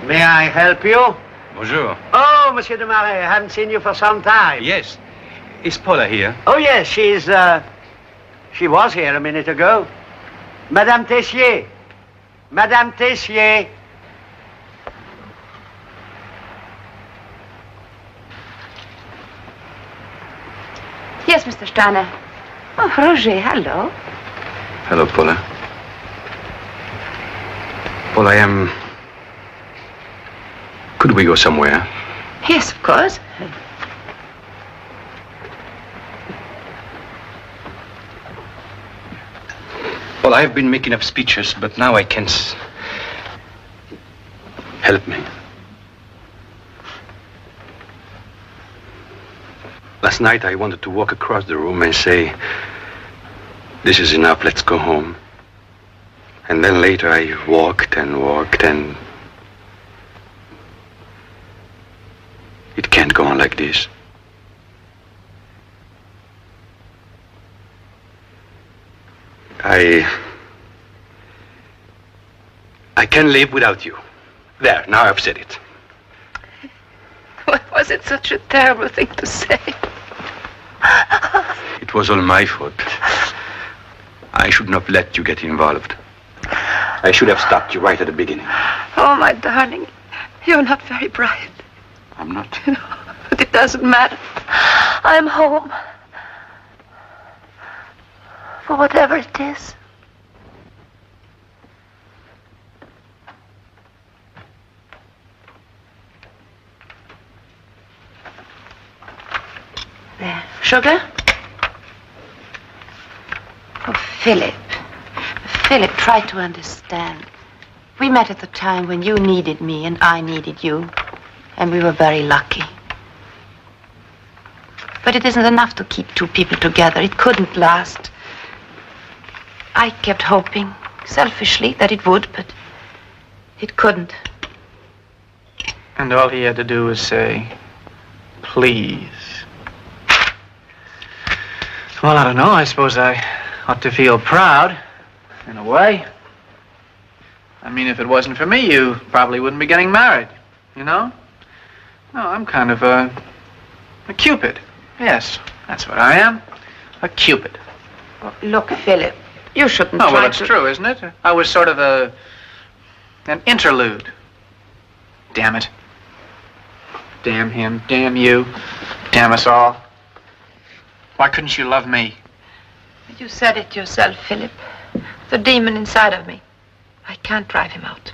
May I help you? Bonjour. Oh, Monsieur de Marais, I haven't seen you for some time. Yes. Is Paula here? Oh, yes, she was here a minute ago. Madame Tessier. Madame Tessier. Yes, Mr. Steiner. Oh, Roger, hello. Hello, Paula. Paula, Could we go somewhere? Yes, of course. Well, I've been making up speeches, but now I can't. Help me. Last night I wanted to walk across the room and say, this is enough, let's go home. And then later I walked and walked and... It can't go on like this. I can't live without you. There, now I've said it. Why was it such a terrible thing to say? It was all my fault. I should not have let you get involved. I should have stopped you right at the beginning. Oh, my darling, you're not very bright. I'm not. But it doesn't matter. I'm home. For whatever it is. There. Sugar? Oh, Philip. Philip, try to understand. We met at the time when you needed me and I needed you. And we were very lucky. But it isn't enough to keep two people together. It couldn't last. I kept hoping, selfishly, that it would, but it couldn't. And all he had to do was say, please. Well, I don't know. I suppose I ought to feel proud, in a way. I mean, if it wasn't for me, you probably wouldn't be getting married, you know? No, I'm kind of a Cupid. Yes, that's what I am. A Cupid. Oh, look, Philip, you shouldn't Oh, well, try it's to... true, isn't it? I was sort of an interlude. Damn it. Damn him, damn you, damn us all. Why couldn't you love me? You said it yourself, Philip. The demon inside of me. I can't drive him out.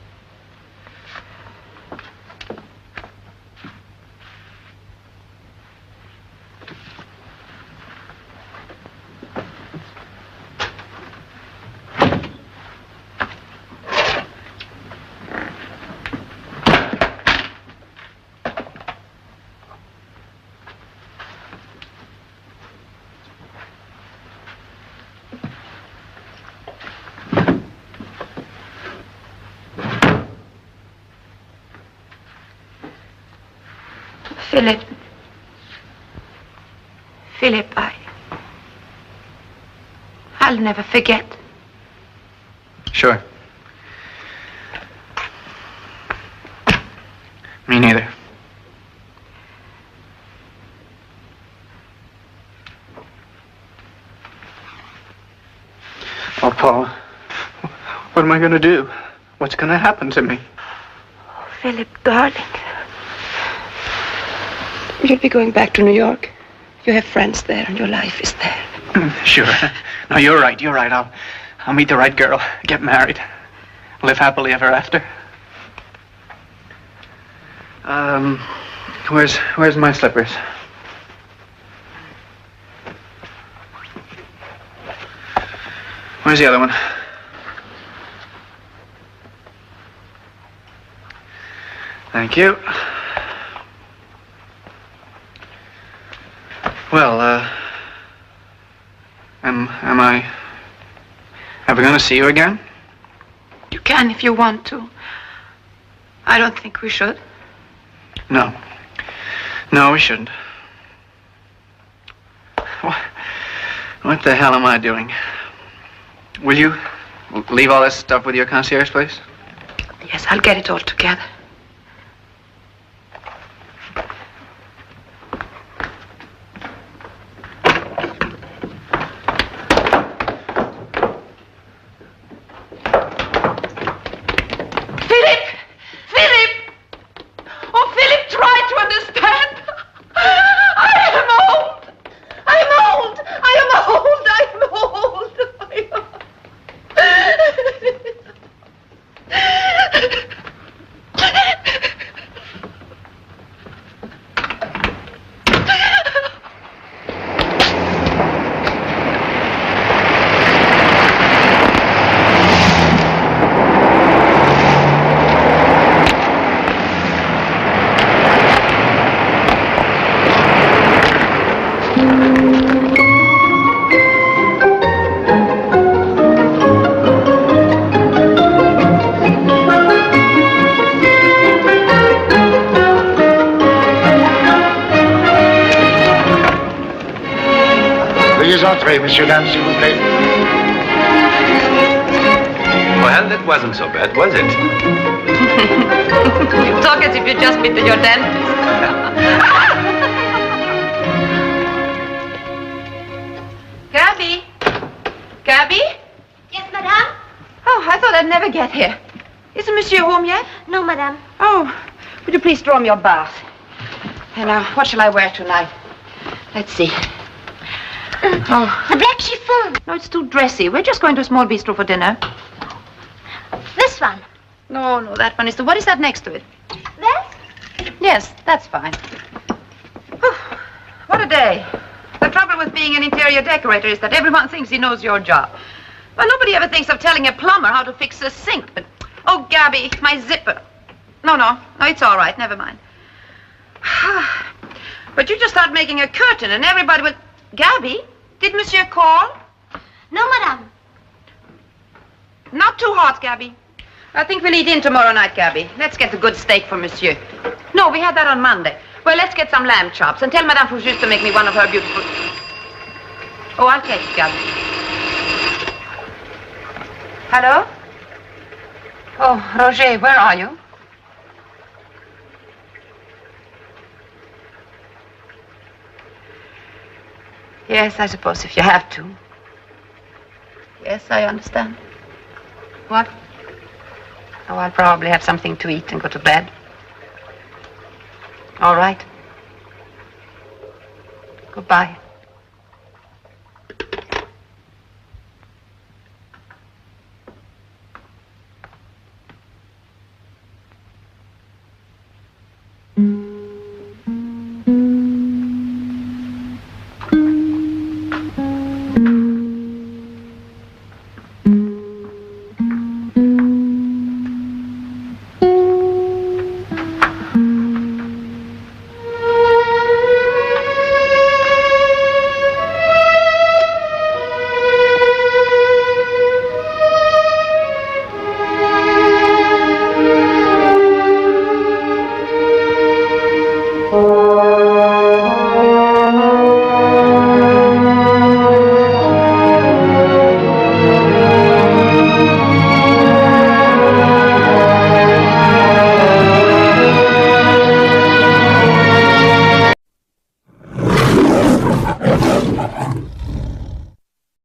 Philip, I'll never forget. Sure. Me neither. Oh, Paul, what am I going to do? What's going to happen to me? Oh, Philip, darling. You'll be going back to New York. You have friends there and your life is there. Sure. No, you're right. I'll meet the right girl, get married, live happily ever after. Where's my slippers? Where's the other one? Thank you. Well, am I ever going to see you again? You can if you want to. I don't think we should. No. No, we shouldn't. What the hell am I doing? Will you leave all this stuff with your concierge, please? Yes, I'll get it all together. Entrez, messieurs, dames, s'il vous plaît. Well, that wasn't so bad, was it? You talk as if you'd just been to your dentist. Gabby? Gabby? Yes, madame? Oh, I thought I'd never get here. Isn't Monsieur home yet? No, madame. Oh, would you please draw me your bath? And what shall I wear tonight? Let's see. Oh. The black chiffon. No, it's too dressy. We're just going to a small bistro for dinner. This one. No, that one is the... What is that next to it? That? Yes, that's fine. Whew. What a day. The trouble with being an interior decorator is that everyone thinks he knows your job. Well, nobody ever thinks of telling a plumber how to fix a sink. But, oh, Gabby, my zipper. No, it's all right. Never mind. But you just start making a curtain and everybody will... Gabby, did Monsieur call? No, madame. Not too hot, Gabby. I think we'll eat in tomorrow night, Gabby. Let's get a good steak for Monsieur. No, we had that on Monday. Well, let's get some lamb chops and tell Madame Fougeuse to make me one of her beautiful... Oh, I'll take it, Gabby. Hello? Oh, Roger, where are you? Yes, I suppose if you have to. Yes, I understand. What? Oh, I'll probably have something to eat and go to bed. All right. Goodbye.